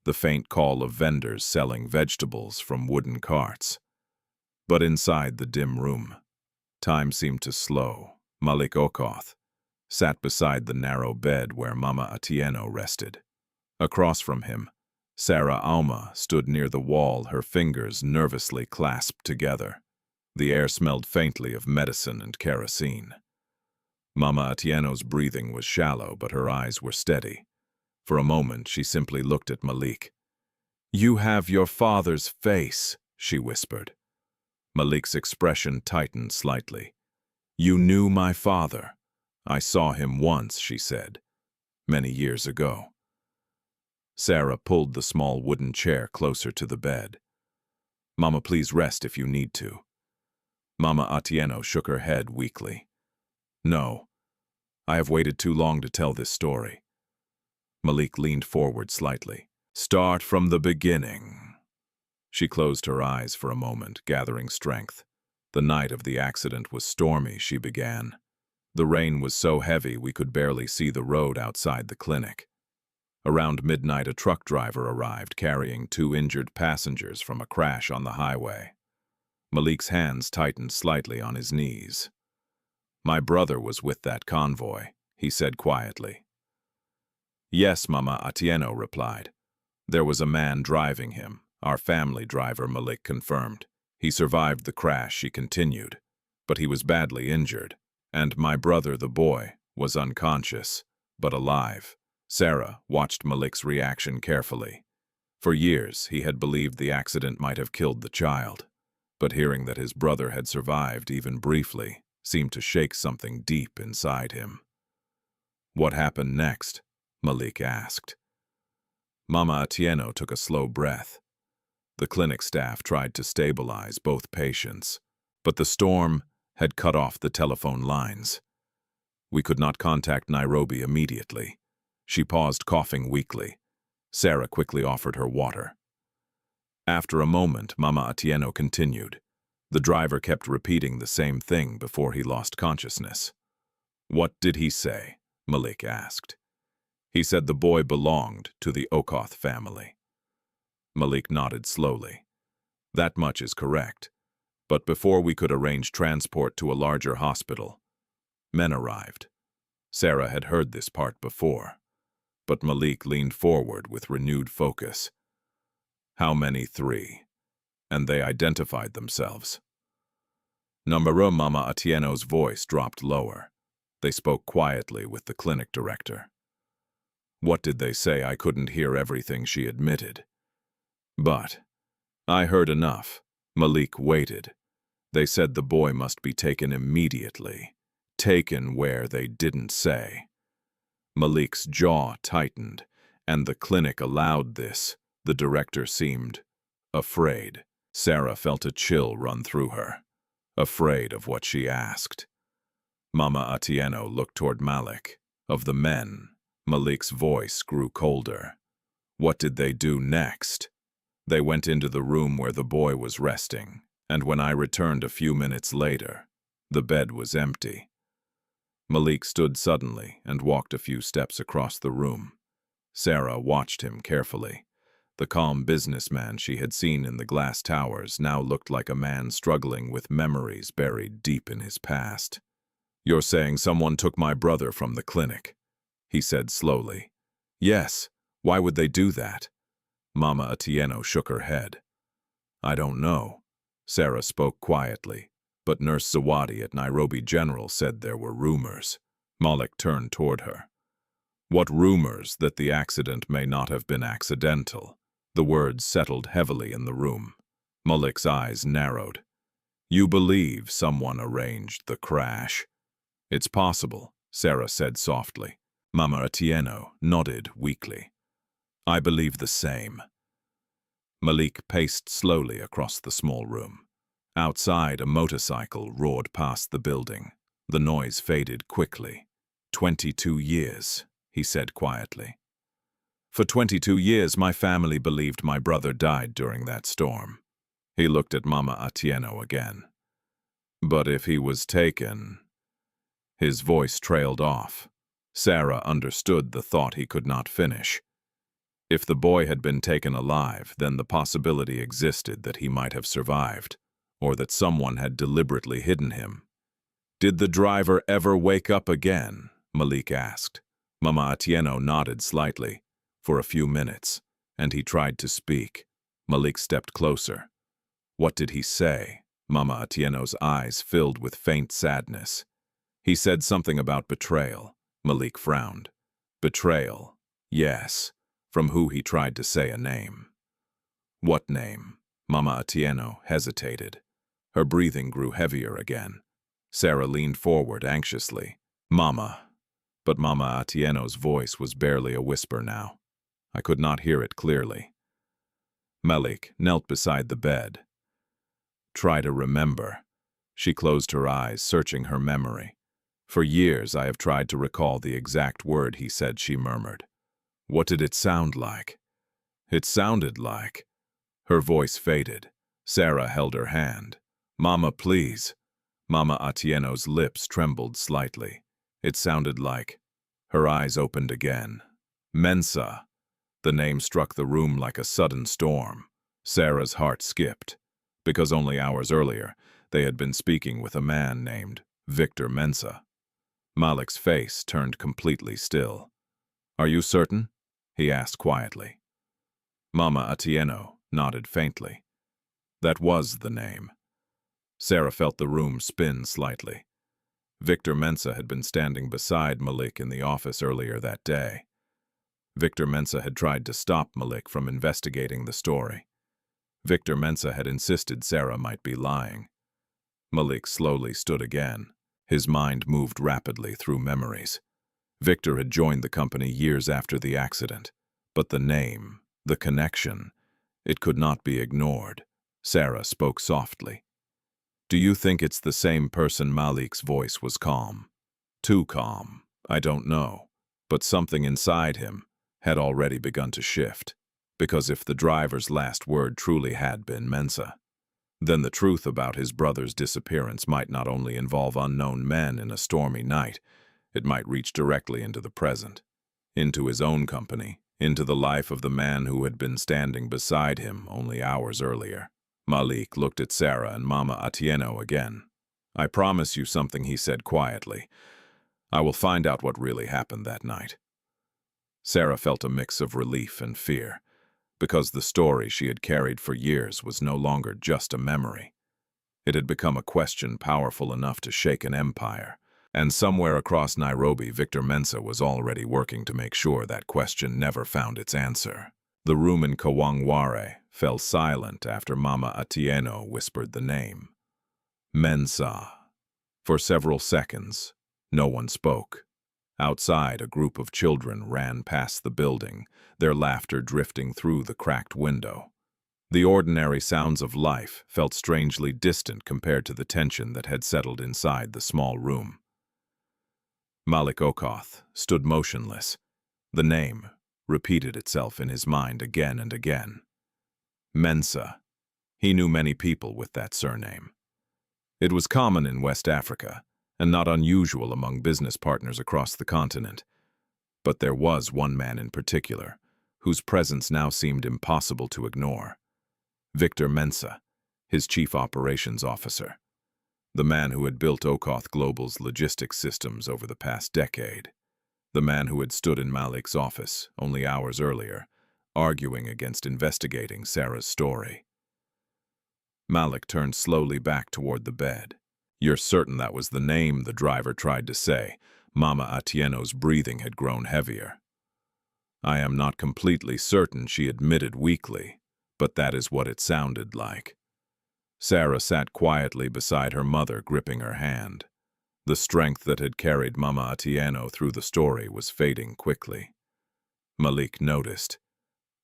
the faint call of vendors selling vegetables from wooden carts. But inside the dim room, time seemed to slow. Malik Okoth sat beside the narrow bed where Mama Atieno rested. Across from him, Sarah Auma stood near the wall, her fingers nervously clasped together. The air smelled faintly of medicine and kerosene. Mama Atieno's breathing was shallow, but her eyes were steady. For a moment, she simply looked at Malik. "You have your father's face," she whispered. Malik's expression tightened slightly. "You knew my father." "I saw him once," she said. "Many years ago." Sarah pulled the small wooden chair closer to the bed. "Mama, please rest if you need to." Mama Atieno shook her head weakly. "No, I have waited too long to tell this story." Malik leaned forward slightly. "Start from the beginning." She closed her eyes for a moment, gathering strength. "The night of the accident was stormy," she began. "The rain was so heavy we could barely see the road outside the clinic. Around midnight, a truck driver arrived carrying 2 injured passengers from a crash on the highway." Malik's hands tightened slightly on his knees. "My brother was with that convoy," he said quietly. "Yes," Mama Atieno replied. "There was a man driving him. Our family driver," Malik confirmed. "He survived the crash," she continued, "but he was badly injured. And my brother, the boy, was unconscious, but alive." Sarah watched Malik's reaction carefully. For years, he had believed the accident might have killed the child. But hearing that his brother had survived, even briefly, seemed to shake something deep inside him. "What happened next?" Malik asked. Mama Atieno took a slow breath. The clinic staff tried to stabilize both patients, but the storm had cut off the telephone lines. "We could not contact Nairobi immediately." She paused, coughing weakly. Sarah quickly offered her water. After a moment, Mama Atieno continued. The driver kept repeating the same thing before he lost consciousness. "What did he say?" Malik asked. "He said the boy belonged to the Okoth family." Malik nodded slowly. "That much is correct. But before we could arrange transport to a larger hospital, men arrived." Sarah had heard this part before, but Malik leaned forward with renewed focus. "How many? 3. And they identified themselves." Numero Mama Atieno's voice dropped lower. They spoke quietly with the clinic director. "What did they say?" I couldn't hear everything, she admitted. "But I heard enough." Malik waited. "They said the boy must be taken immediately. Taken where they didn't say." Malik's jaw tightened, and the clinic allowed this. The director seemed afraid. Sarah felt a chill run through her. Afraid of what she asked. Mama Atieno looked toward Malik. Of the men, Malik's voice grew colder. "What did they do next?" "They went into the room where the boy was resting, and when I returned a few minutes later, the bed was empty." Malik stood suddenly and walked a few steps across the room. Sarah watched him carefully. The calm businessman she had seen in the glass towers now looked like a man struggling with memories buried deep in his past. "You're saying someone took my brother from the clinic?" he said slowly. "Yes. Why would they do that?" Mama Atieno shook her head. "I don't know." Sarah spoke quietly, but Nurse Zawadi at Nairobi General said there were rumors. Malik turned toward her. "What rumors? That the accident may not have been accidental." The words settled heavily in the room. Malik's eyes narrowed. "You believe someone arranged the crash?" "It's possible," Sarah said softly. Mama Atieno nodded weakly. "I believe the same." Malik paced slowly across the small room. Outside, a motorcycle roared past the building. The noise faded quickly. 22 years, he said quietly. "For 22 years, my family believed my brother died during that storm." He looked at Mama Atieno again. "But if he was taken—" His voice trailed off. Sarah understood the thought he could not finish. If the boy had been taken alive, then the possibility existed that he might have survived, or that someone had deliberately hidden him. "Did the driver ever wake up again?" Malik asked. Mama Atieno nodded slightly. For a few minutes, and he tried to speak. Malik stepped closer. "What did he say?" Mama Atieno's eyes filled with faint sadness. "He said something about betrayal." Malik frowned. "Betrayal, yes. From who?" He tried to say a name. "What name?" Mama Atieno hesitated. Her breathing grew heavier again. Sarah leaned forward anxiously. "Mama." But Mama Atieno's voice was barely a whisper now. I could not hear it clearly. Malik knelt beside the bed. "Try to remember." She closed her eyes, searching her memory. "For years I have tried to recall the exact word he said," she murmured. "What did it sound like?" "It sounded like—" Her voice faded. Sarah held her hand. "Mama, please." Mama Atieno's lips trembled slightly. "It sounded like—" Her eyes opened again. "Mensa." The name struck the room like a sudden storm. Sarah's heart skipped, because only hours earlier they had been speaking with a man named Victor Mensa. Malik's face turned completely still. "Are you certain?" he asked quietly. Mama Atieno nodded faintly. That was the name. Sarah felt the room spin slightly. Victor Mensa had been standing beside Malik in the office earlier that day. Victor Mensa had tried to stop Malik from investigating the story. Victor Mensa had insisted Sarah might be lying. Malik slowly stood again. His mind moved rapidly through memories. Victor had joined the company years after the accident, but the name, the connection, it could not be ignored. Sarah spoke softly. "Do you think it's the same person?" Malik's voice was calm. Too calm, I don't know, but something inside him had already begun to shift, because if the driver's last word truly had been Mensa, Then the truth about his brother's disappearance might not only involve unknown men in a stormy night, it might reach directly into the present, into his own company, into the life of the man who had been standing beside him only hours earlier. Malik looked at Sarah and Mama Atieno again. "I promise you something," he said quietly. "I will find out what really happened that night." Sarah felt a mix of relief and fear, because the story she had carried for years was no longer just a memory. It had become a question powerful enough to shake an empire, and somewhere across Nairobi, Victor Mensah was already working to make sure that question never found its answer. The room in Kawangware fell silent after Mama Atieno whispered the name. Mensah. For several seconds, no one spoke. Outside, a group of children ran past the building, their laughter drifting through the cracked window. The ordinary sounds of life felt strangely distant compared to the tension that had settled inside the small room. Malik Okoth stood motionless. The name repeated itself in his mind again and again. Mensah. He knew many people with that surname. It was common in West Africa, and not unusual among business partners across the continent. But there was one man in particular, whose presence now seemed impossible to ignore. Victor Mensah, his chief operations officer. The man who had built Okoth Global's logistics systems over the past decade. The man who had stood in Malik's office only hours earlier, arguing against investigating Sarah's story. Malik turned slowly back toward the bed. "You're certain that was the name?" the driver tried to say. Mama Atieno's breathing had grown heavier. "I am not completely certain," she admitted weakly, "but that is what it sounded like." Sarah sat quietly beside her mother, gripping her hand. The strength that had carried Mama Atieno through the story was fading quickly. Malik noticed.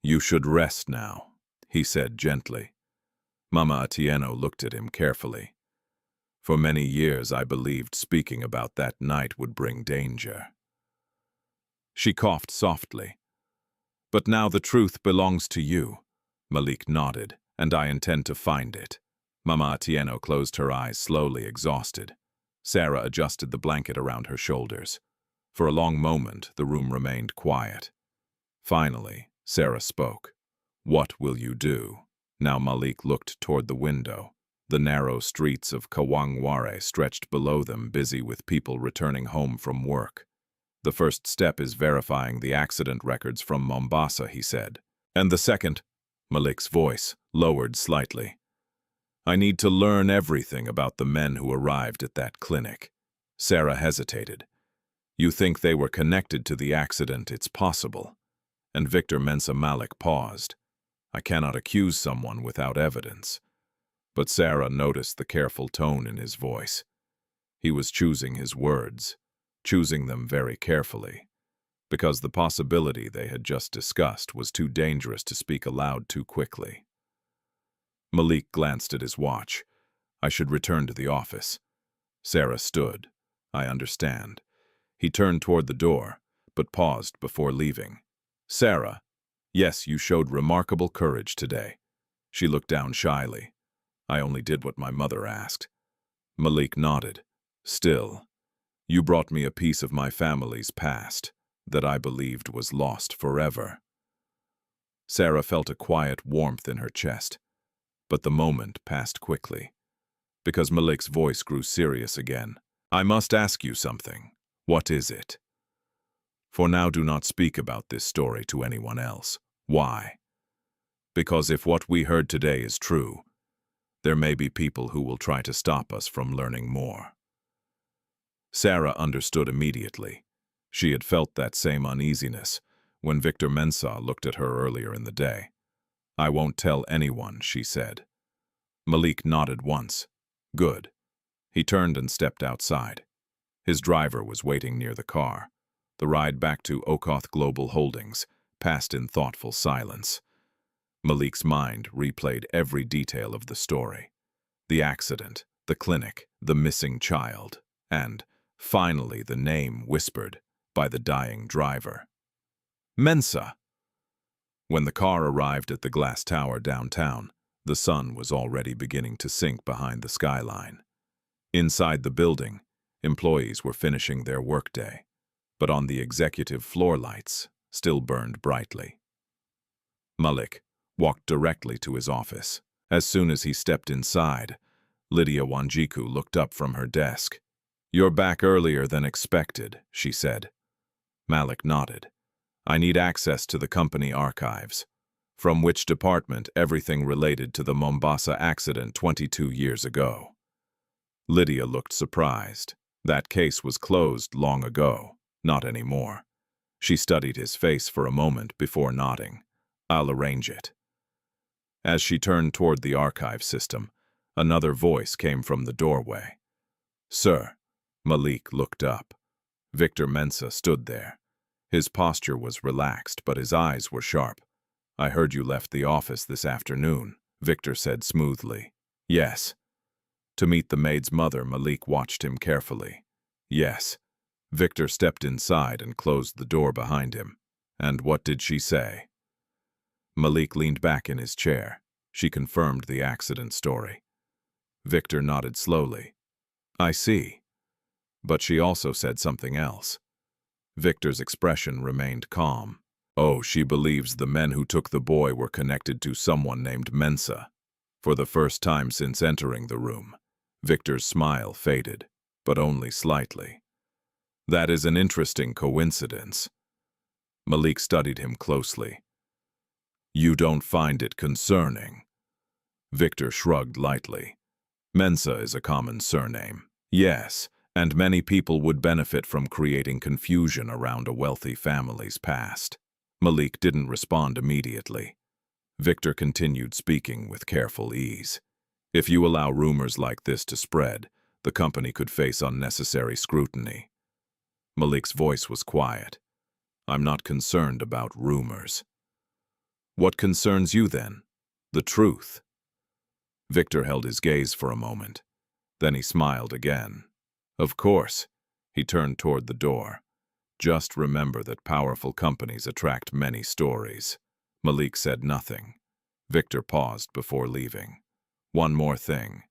"You should rest now," he said gently. Mama Atieno looked at him carefully. "For many years I believed speaking about that night would bring danger." She coughed softly. "But now the truth belongs to you." Malik nodded. "And I intend to find it." Mama Atieno closed her eyes slowly, exhausted. Sarah adjusted the blanket around her shoulders. For a long moment, the room remained quiet. Finally, Sarah spoke. "What will you do?" Now Malik looked toward the window. The narrow streets of Kawangware stretched below them, busy with people returning home from work. "The first step is verifying the accident records from Mombasa," he said. "And the second?" Malik's voice lowered slightly. "I need to learn everything about the men who arrived at that clinic." Sarah hesitated. "You think they were connected to the accident? It's possible." And Victor Mensah Malik paused. "I cannot accuse someone without evidence." But Sarah noticed the careful tone in his voice. He was choosing his words, choosing them very carefully, because the possibility they had just discussed was too dangerous to speak aloud too quickly. Malik glanced at his watch. "I should return to the office." Sarah stood. "I understand." He turned toward the door, but paused before leaving. "Sarah, yes, you showed remarkable courage today." She looked down shyly. "I only did what my mother asked." Malik nodded. "Still, you brought me a piece of my family's past that I believed was lost forever." Sarah felt a quiet warmth in her chest, but the moment passed quickly, because Malik's voice grew serious again. "I must ask you something. What is it? For now, do not speak about this story to anyone else." "Why?" "Because if what we heard today is true, there may be people who will try to stop us from learning more." Sarah understood immediately. She had felt that same uneasiness when Victor Mensah looked at her earlier in the day. "I won't tell anyone," she said. Malik nodded once. "Good." He turned and stepped outside. His driver was waiting near the car. The ride back to Okoth Global Holdings passed in thoughtful silence. Malik's mind replayed every detail of the story. The accident, the clinic, the missing child, and, finally, the name whispered by the dying driver. Mensah! When the car arrived at the glass tower downtown, The sun was already beginning to sink behind the skyline. Inside the building, employees were finishing their workday, but on the executive floor lights still burned brightly. Malik walked directly to his office. As soon as he stepped inside, Lydia Wanjiku looked up from her desk. "You're back earlier than expected," she said. Malik nodded. "I need access to the company archives." "From which department?" "Everything related to the Mombasa accident 22 years ago." Lydia looked surprised. That case was closed long ago. Not anymore. She studied his face for a moment before nodding. "I'll arrange it." As she turned toward the archive system, another voice came from the doorway. "Sir." Malik looked up. Victor Mensah stood there. His posture was relaxed, but his eyes were sharp. "I heard you left the office this afternoon," Victor said smoothly. "Yes." "To meet the maid's mother." Malik watched him carefully. "Yes." Victor stepped inside and closed the door behind him. "And what did she say?" Malik leaned back in his chair. She confirmed the accident story. Victor nodded slowly. "I see." "But she also said something else." Victor's expression remained calm. "Oh, she believes the men who took the boy were connected to someone named Mensah." For the first time since entering the room, Victor's smile faded, but only slightly. "That is an interesting coincidence." Malik studied him closely. "You don't find it concerning?" Victor shrugged lightly. "Mensah is a common surname." "Yes, and many people would benefit from creating confusion around a wealthy family's past." Malik didn't respond immediately. Victor continued speaking with careful ease. "If you allow rumors like this to spread, the company could face unnecessary scrutiny." Malik's voice was quiet. "I'm not concerned about rumors." "What concerns you then? The truth?" Victor held his gaze for a moment. Then he smiled again. "Of course." He turned toward the door. "Just remember that powerful companies attract many stories." Malik said nothing. Victor paused before leaving. "One more thing."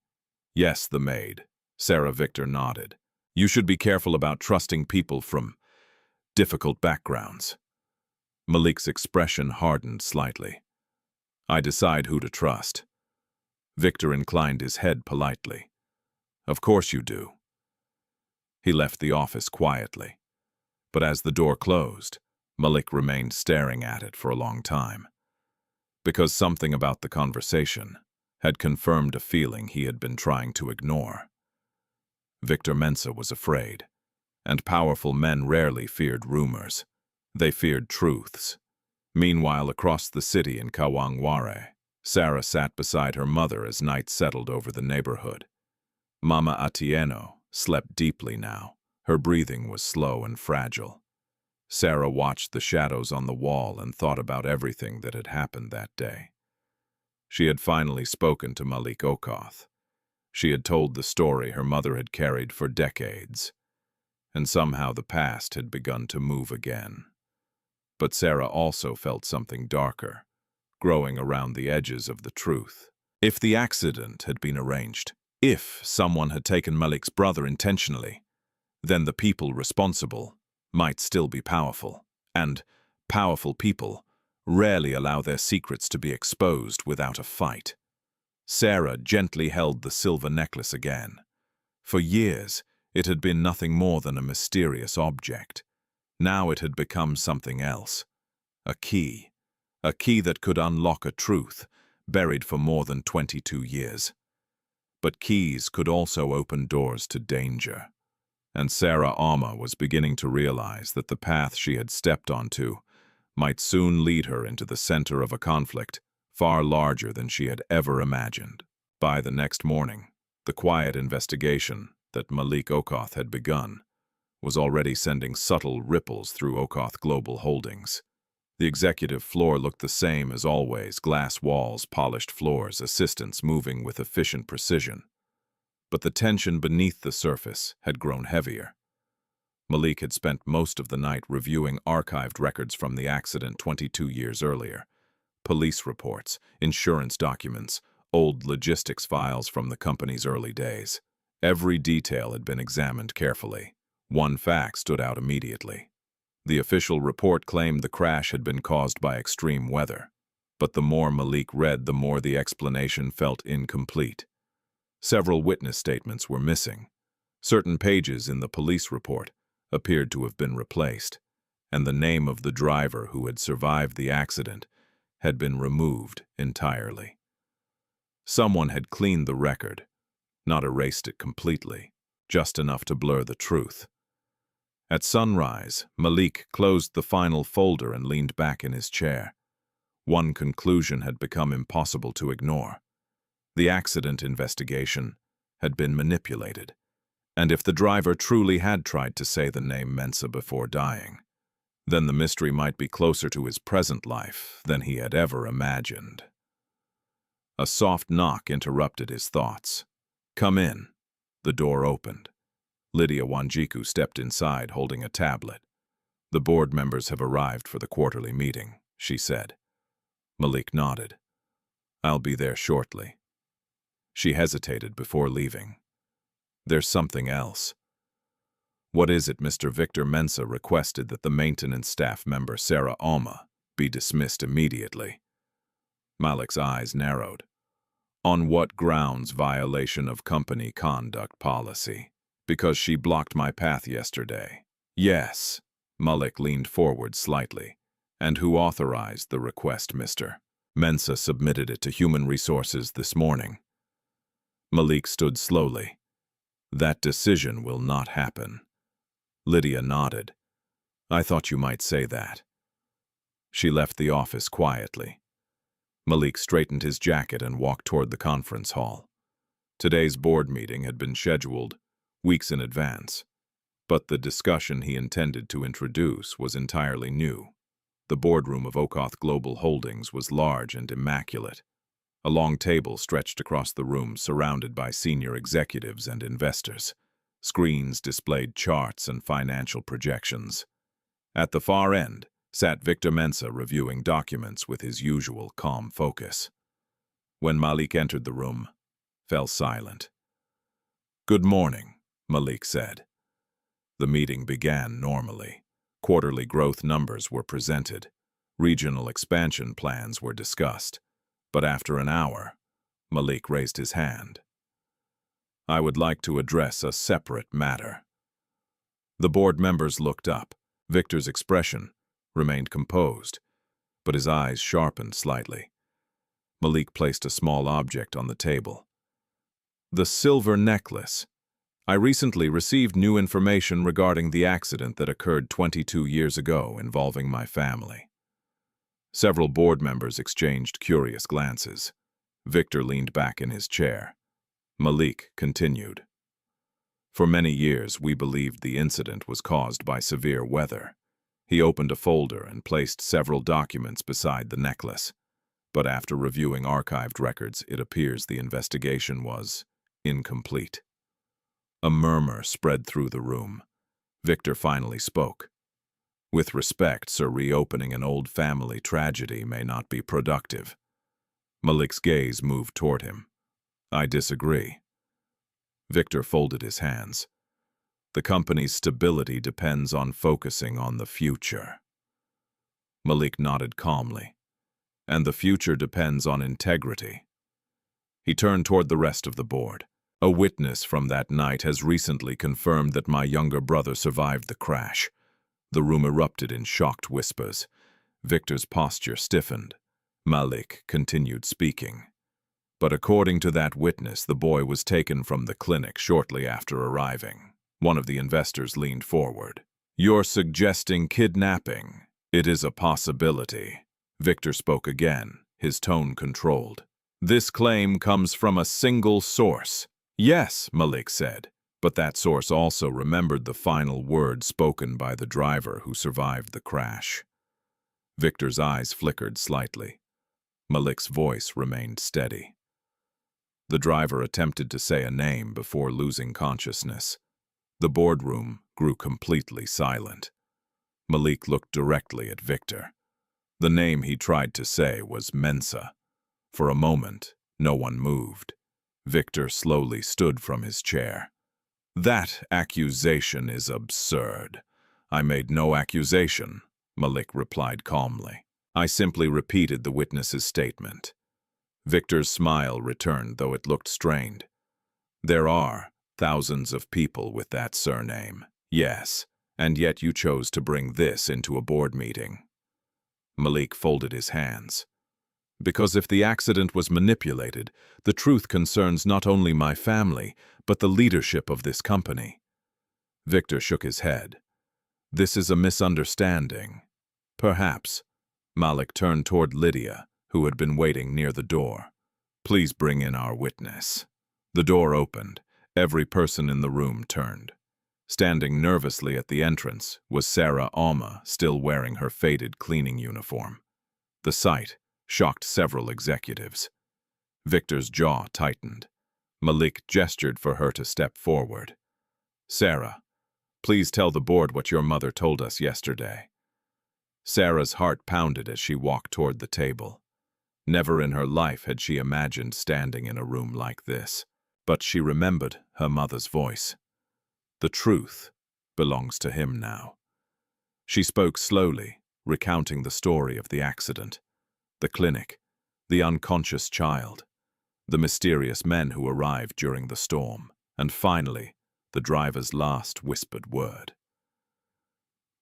"Yes, the maid." Sarah. Victor nodded. "You should be careful about trusting people from difficult backgrounds." Malik's expression hardened slightly. "I decide who to trust." Victor inclined his head politely. "Of course you do." He left the office quietly. But as the door closed, Malik remained staring at it for a long time. Because something about the conversation had confirmed a feeling he had been trying to ignore. Victor Mensah was afraid, and powerful men rarely feared rumors. They feared truths. Meanwhile, across the city in Kawangware, Sarah sat beside her mother as night settled over the neighborhood. Mama Atieno slept deeply now. Her breathing was slow and fragile. Sarah watched the shadows on the wall and thought about everything that had happened that day. She had finally spoken to Malik Okoth. She had told the story her mother had carried for decades, and somehow the past had begun to move again. But Sarah also felt something darker, growing around the edges of the truth. If the accident had been arranged, if someone had taken Malik's brother intentionally, then the people responsible might still be powerful, and powerful people rarely allow their secrets to be exposed without a fight. Sarah gently held the silver necklace again. For years, it had been nothing more than a mysterious object. Now it had become something else. A key that could unlock a truth buried for more than 22 years. But keys could also open doors to danger. And Sarah Auma was beginning to realize that the path she had stepped onto might soon lead her into the center of a conflict far larger than she had ever imagined. By the next morning, the quiet investigation that Malik Okoth had begun was already sending subtle ripples through Okoth Global Holdings. The executive floor looked the same as always: glass walls, polished floors, assistants moving with efficient precision. But the tension beneath the surface had grown heavier. Malik had spent most of the night reviewing archived records from the accident 22 years earlier. Police reports, insurance documents, old logistics files from the company's early days. Every detail had been examined carefully. One fact stood out immediately. The official report claimed the crash had been caused by extreme weather. But the more Malik read, the more the explanation felt incomplete. Several witness statements were missing. Certain pages in the police report appeared to have been replaced, and the name of the driver who had survived the accident had been removed entirely. Someone had cleaned the record, not erased it completely, just enough to blur the truth. At sunrise, Malik closed the final folder and leaned back in his chair. One conclusion had become impossible to ignore. The accident investigation had been manipulated, and if the driver truly had tried to say the name Mensa before dying, then the mystery might be closer to his present life than he had ever imagined. A soft knock interrupted his thoughts. "Come in." The door opened. Lydia Wanjiku stepped inside holding a tablet. "The board members have arrived for the quarterly meeting," she said. Malik nodded. "I'll be there shortly." She hesitated before leaving. "There's something else." "What is it?" Mr. Victor Mensa requested that the maintenance staff member Sarah Auma be dismissed immediately. Malik's eyes narrowed. "On what grounds violation of company conduct policy? Because she blocked my path yesterday." "Yes." Malik leaned forward slightly. "And who authorized the request, Mr.?" "Mensa submitted it to Human Resources this morning." Malik stood slowly. "That decision will not happen." Lydia nodded. "I thought you might say that." She left the office quietly. Malik straightened his jacket and walked toward the conference hall. Today's board meeting had been scheduled weeks in advance, but the discussion he intended to introduce was entirely new. The boardroom of Okoth Global Holdings was large and immaculate. A long table stretched across the room, surrounded by senior executives and investors. Screens displayed charts and financial projections. At the far end sat Victor Mensa reviewing documents with his usual calm focus. When Malik entered the room, fell silent. "Good morning," Malik said. The meeting began normally. Quarterly growth numbers were presented. Regional expansion plans were discussed. But after an hour, Malik raised his hand. "I would like to address a separate matter." The board members looked up. Victor's expression remained composed, but his eyes sharpened slightly. Malik placed a small object on the table. "The silver necklace. I recently received new information regarding the accident that occurred 22 years ago involving my family." Several board members exchanged curious glances. Victor leaned back in his chair. Malik continued. "For many years, we believed the incident was caused by severe weather." He opened a folder and placed several documents beside the necklace. But after reviewing archived records, it appears the investigation was incomplete. A murmur spread through the room. Victor finally spoke. "With respect, sir, reopening an old family tragedy may not be productive." Malik's gaze moved toward him. "I disagree." Victor folded his hands. "The company's stability depends on focusing on the future." Malik nodded calmly. "And the future depends on integrity." He turned toward the rest of the board. "A witness from that night has recently confirmed that my younger brother survived the crash." The room erupted in shocked whispers. Victor's posture stiffened. Malik continued speaking. "But according to that witness, the boy was taken from the clinic shortly after arriving." One of the investors leaned forward. "You're suggesting kidnapping?" "It is a possibility." Victor spoke again, his tone controlled. "This claim comes from a single source." "Yes," Malik said, but that source also remembered the final word spoken by the driver who survived the crash. Victor's eyes flickered slightly. Malik's voice remained steady. The driver attempted to say a name before losing consciousness. The boardroom grew completely silent. Malik looked directly at Victor. The name he tried to say was Mensa. For a moment, No one moved. Victor slowly stood from his chair. "That accusation is absurd." "I made no accusation," Malik replied calmly. "I simply repeated the witness's statement." Victor's smile returned, though it looked strained. "There are thousands of people with that surname. Yes, and yet you chose to bring this into a board meeting." Malik folded his hands. "Because if the accident was manipulated, the truth concerns not only my family, but the leadership of this company." Victor shook his head. "This is a misunderstanding." "Perhaps." Malik turned toward Lydia, who had been waiting near the door. "Please bring in our witness." The door opened. Every person in the room turned. Standing nervously at the entrance was Sarah Auma, still wearing her faded cleaning uniform. The sight shocked several executives. Victor's jaw tightened. Malik gestured for her to step forward. "Sarah, please tell the board what your mother told us yesterday." Sarah's heart pounded as she walked toward the table. Never in her life had she imagined standing in a room like this, but she remembered her mother's voice. "The truth belongs to him now." She spoke slowly, recounting the story of the accident, the clinic, the unconscious child, the mysterious men who arrived during the storm, and finally, the driver's last whispered word.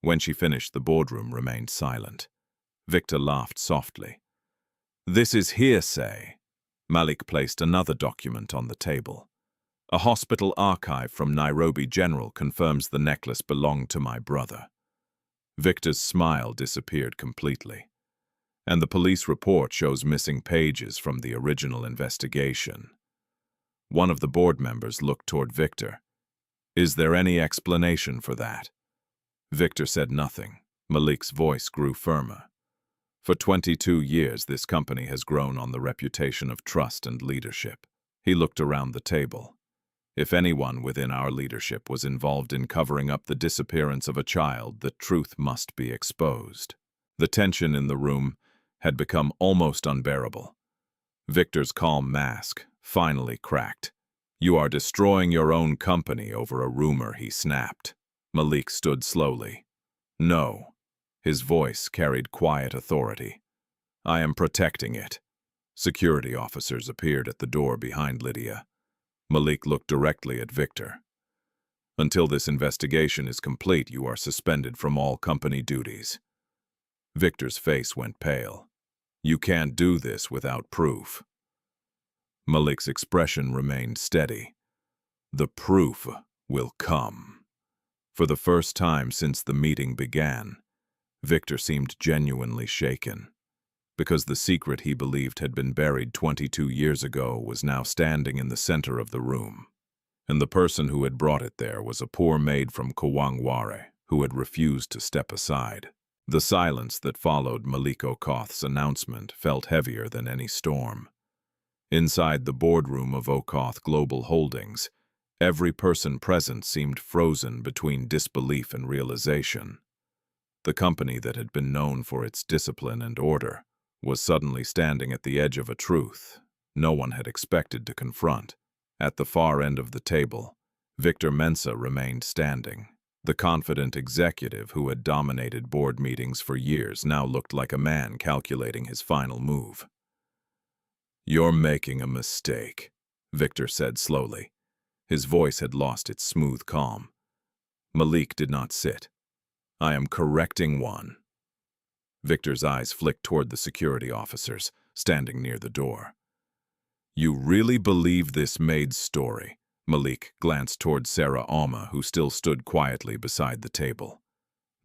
When she finished, the boardroom remained silent. Victor laughed softly. "This is hearsay." Malik placed another document on the table. "A hospital archive from Nairobi General confirms the necklace belonged to my brother." Victor's smile disappeared completely. "And the police report shows missing pages from the original investigation." One of the board members looked toward Victor. "Is there any explanation for that?" Victor said nothing. Malik's voice grew firmer. "For 22 years, this company has grown on the reputation of trust and leadership." He looked around the table. "If anyone within our leadership was involved in covering up the disappearance of a child, the truth must be exposed." The tension in the room had become almost unbearable. Victor's calm mask finally cracked. "You are destroying your own company over a rumor," he snapped. Malik stood slowly. "No." His voice carried quiet authority. "I am protecting it." Security officers appeared at the door behind Lydia. Malik looked directly at Victor. "Until this investigation is complete, you are suspended from all company duties." Victor's face went pale. "You can't do this without proof." Malik's expression remained steady. "The proof will come." For the first time since the meeting began, Victor seemed genuinely shaken, because the secret he believed had been buried 22 years ago was now standing in the center of the room. And the person who had brought it there was a poor maid from Kawangware who had refused to step aside. The silence that followed Malik Okoth's announcement felt heavier than any storm. Inside the boardroom of Okoth Global Holdings, every person present seemed frozen between disbelief and realization. The company that had been known for its discipline and order was suddenly standing at the edge of a truth no one had expected to confront. At the far end of the table, Victor Mensah remained standing. The confident executive who had dominated board meetings for years now looked like a man calculating his final move. "You're making a mistake," Victor said slowly. His voice had lost its smooth calm. Malik did not sit. "I am correcting one." Victor's eyes flicked toward the security officers, standing near the door. "You really believe this Maid's story?" Malik glanced toward Sarah Auma, who still stood quietly beside the table.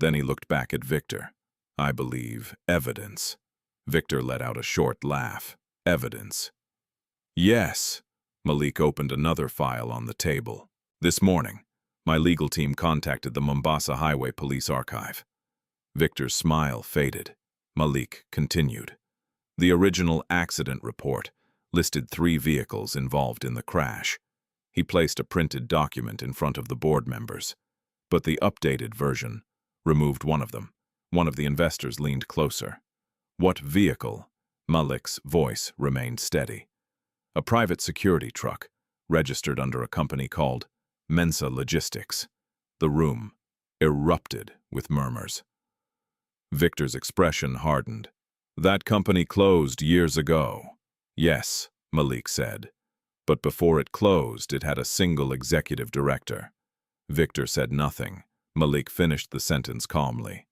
Then he looked back at Victor. "I believe evidence." Victor let out a short laugh. "Evidence?" "Yes." Malik opened another file on the table. "This morning, my legal team contacted the Mombasa Highway Police Archive." Victor's smile faded. Malik continued. "The original accident report listed 3 vehicles involved in the crash." He placed a printed document in front of the board members. But the updated version removed one of them. One of the investors leaned closer. "What vehicle?" Malik's voice remained steady. a private security truck, registered under a company called Mensa Logistics. The room erupted with murmurs. Victor's expression hardened. "That company closed years ago." "Yes," Malik said. "But before it closed, it had a single executive director." Victor said nothing. Malik finished the sentence calmly.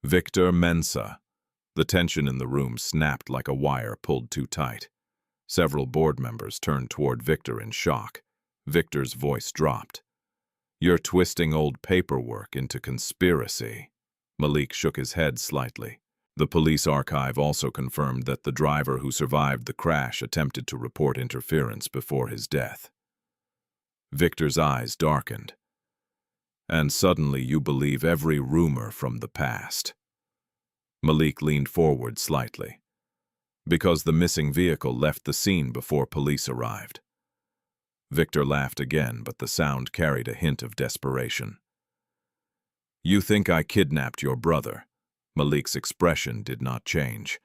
"Victor Mensa." The tension in the room snapped like a wire pulled too tight. Several board members turned toward Victor in shock. Victor's voice dropped. "You're twisting old paperwork into conspiracy." Malik shook his head slightly. The police archive also confirmed that the driver who survived the crash attempted to report interference before his death. Victor's eyes darkened. "And suddenly you believe every rumor from the past." Malik leaned forward slightly. "Because the missing vehicle left the scene before police arrived." Victor laughed again, but the sound carried a hint of desperation. "You think I kidnapped your brother?" Malik's expression did not change.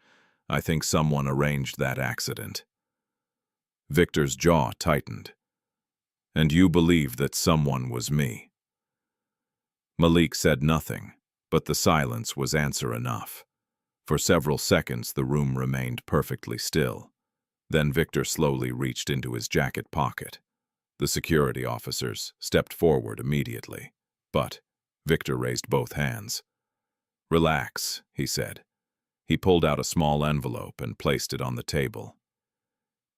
"I think someone arranged that accident." Victor's jaw tightened. "And you believe that someone was me?" Malik said nothing, but the silence was answer enough. For several seconds the room remained perfectly still. Then Victor slowly reached into his jacket pocket. The security officers stepped forward immediately, but Victor raised both hands. "Relax," he said. He pulled out a small envelope and placed it on the table.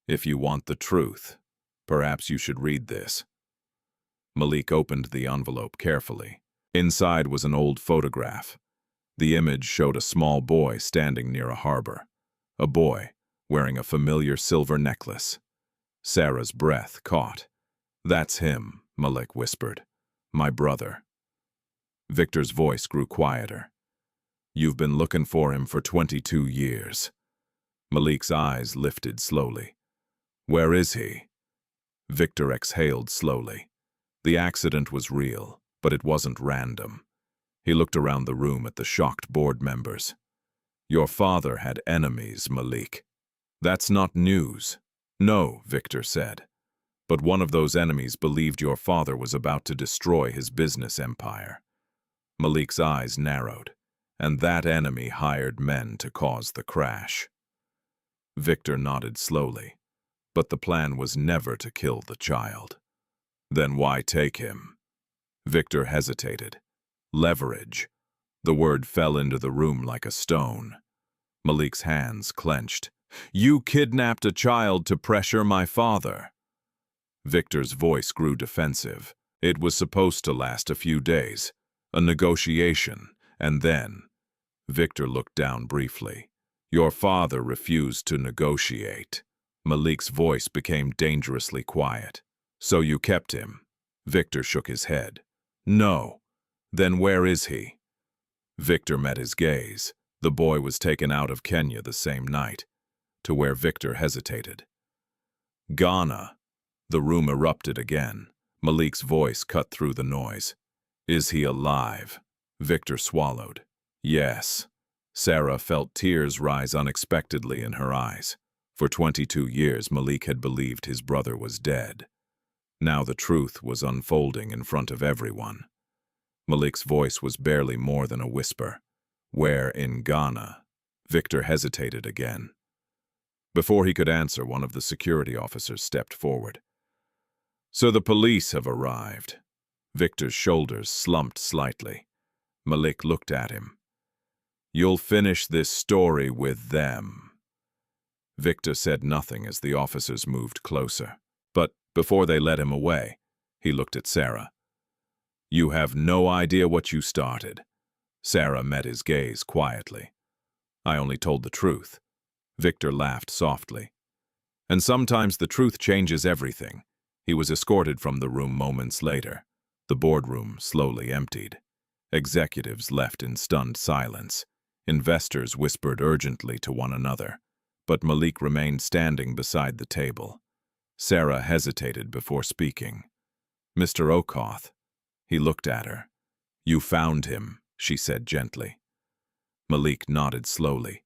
"If you want the truth, perhaps you should read this." Malik opened the envelope carefully. Inside was an old photograph. The image showed a small boy standing near a harbor. A boy wearing a familiar silver necklace. Sarah's breath caught. "That's him," Malik whispered. "My brother." Victor's voice grew quieter. "You've been looking for him for 22 years. Malik's eyes lifted slowly. "Where is he?" Victor exhaled slowly. The accident was real, but it wasn't random. He looked around the room at the shocked board members. "Your father had enemies, Malik." "That's not news." "No," Victor said. "But one of those enemies believed your father was about to destroy his business empire." Malik's eyes narrowed. "And that enemy hired men to cause the crash." Victor nodded slowly. "But the plan was never to kill the child." "Then why take him?" Victor hesitated. "Leverage." The word fell into the room like a stone. Malik's hands clenched. "You kidnapped a child to pressure my father." Victor's voice grew defensive. "It was supposed to last a few days. A negotiation, and then—" Victor looked down briefly. "Your father refused to negotiate." Malik's voice became dangerously quiet. "So you kept him?" Victor shook his head. "No." "Then where is he?" Victor met his gaze. The boy was taken out of Kenya the same night, to where Victor hesitated. "Ghana." The room erupted again. Malik's voice cut through the noise. "Is he alive?" Victor swallowed. "Yes." Sarah felt tears rise unexpectedly in her eyes. For 22 years, Malik had believed his brother was dead. Now the truth was unfolding in front of everyone. Malik's voice was barely more than a whisper. "Where in Ghana?" Victor hesitated again. Before he could answer, one of the security officers stepped forward. "So the police have arrived." Victor's shoulders slumped slightly. Malik looked at him. "You'll finish this story with them." Victor said nothing as the officers moved closer. But before they led him away, he looked at Sarah. "You have no idea what you started." Sarah met his gaze quietly. "I only told the truth." Victor laughed softly. "And sometimes the truth changes everything." He was escorted from the room moments later. The boardroom slowly emptied. Executives left in stunned silence. Investors whispered urgently to one another. But Malik remained standing beside the table. Sarah hesitated before speaking. "Mr. Okoth." He looked at her. "You found him," she said gently. Malik nodded slowly.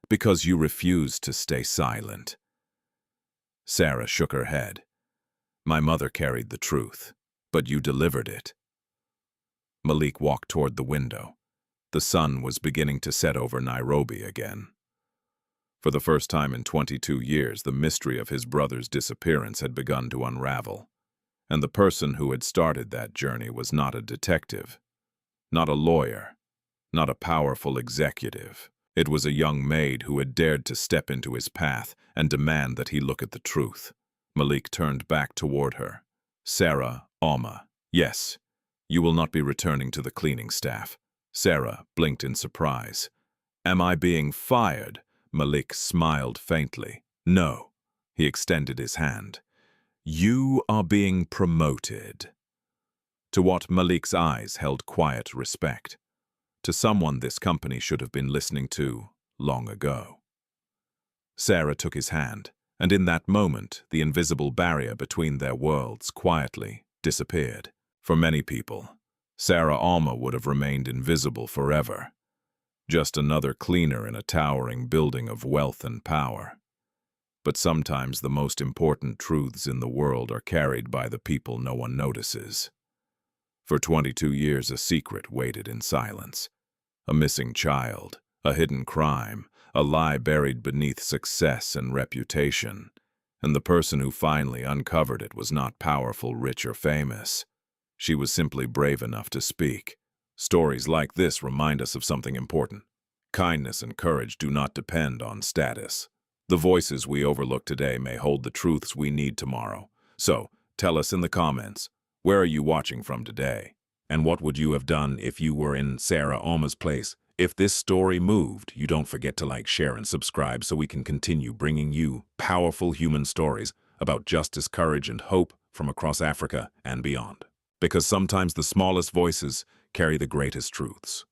"Because you refused to stay silent." Sarah shook her head. My mother carried the truth, but you delivered it. Malik walked toward the window. The sun was beginning to set over Nairobi again. For the first time in 22 years, the mystery of his brother's disappearance had begun to unravel. And the person who had started that journey was not a detective, not a lawyer, not a powerful executive. It was a young maid who had dared to step into his path and demand that he look at the truth. Malik turned back toward her. Sarah, Auma, yes, you will not be returning to the cleaning staff. Sarah blinked in surprise. Am I being fired? Malik smiled faintly. No. He extended his hand. You are being promoted. To what Malik's eyes held quiet respect. To someone this company should have been listening to long ago. Sarah took his hand, and in that moment, the invisible barrier between their worlds quietly disappeared. For many people, Sarah Auma would have remained invisible forever. Just another cleaner in a towering building of wealth and power. But sometimes the most important truths in the world are carried by the people no one notices. For 22 years, a secret waited in silence. A missing child, a hidden crime, a lie buried beneath success and reputation. And the person who finally uncovered it was not powerful, rich, or famous. She was simply brave enough to speak. Stories like this remind us of something important. Kindness and courage do not depend on status. The voices we overlook today may hold the truths we need tomorrow. So, tell us in the comments, where are you watching from today? And what would you have done if you were in Sarah Auma's place? If this story moved, you don't forget to like, share, and subscribe so we can continue bringing you powerful human stories about justice, courage, and hope from across Africa and beyond. Because sometimes the smallest voices carry the greatest truths.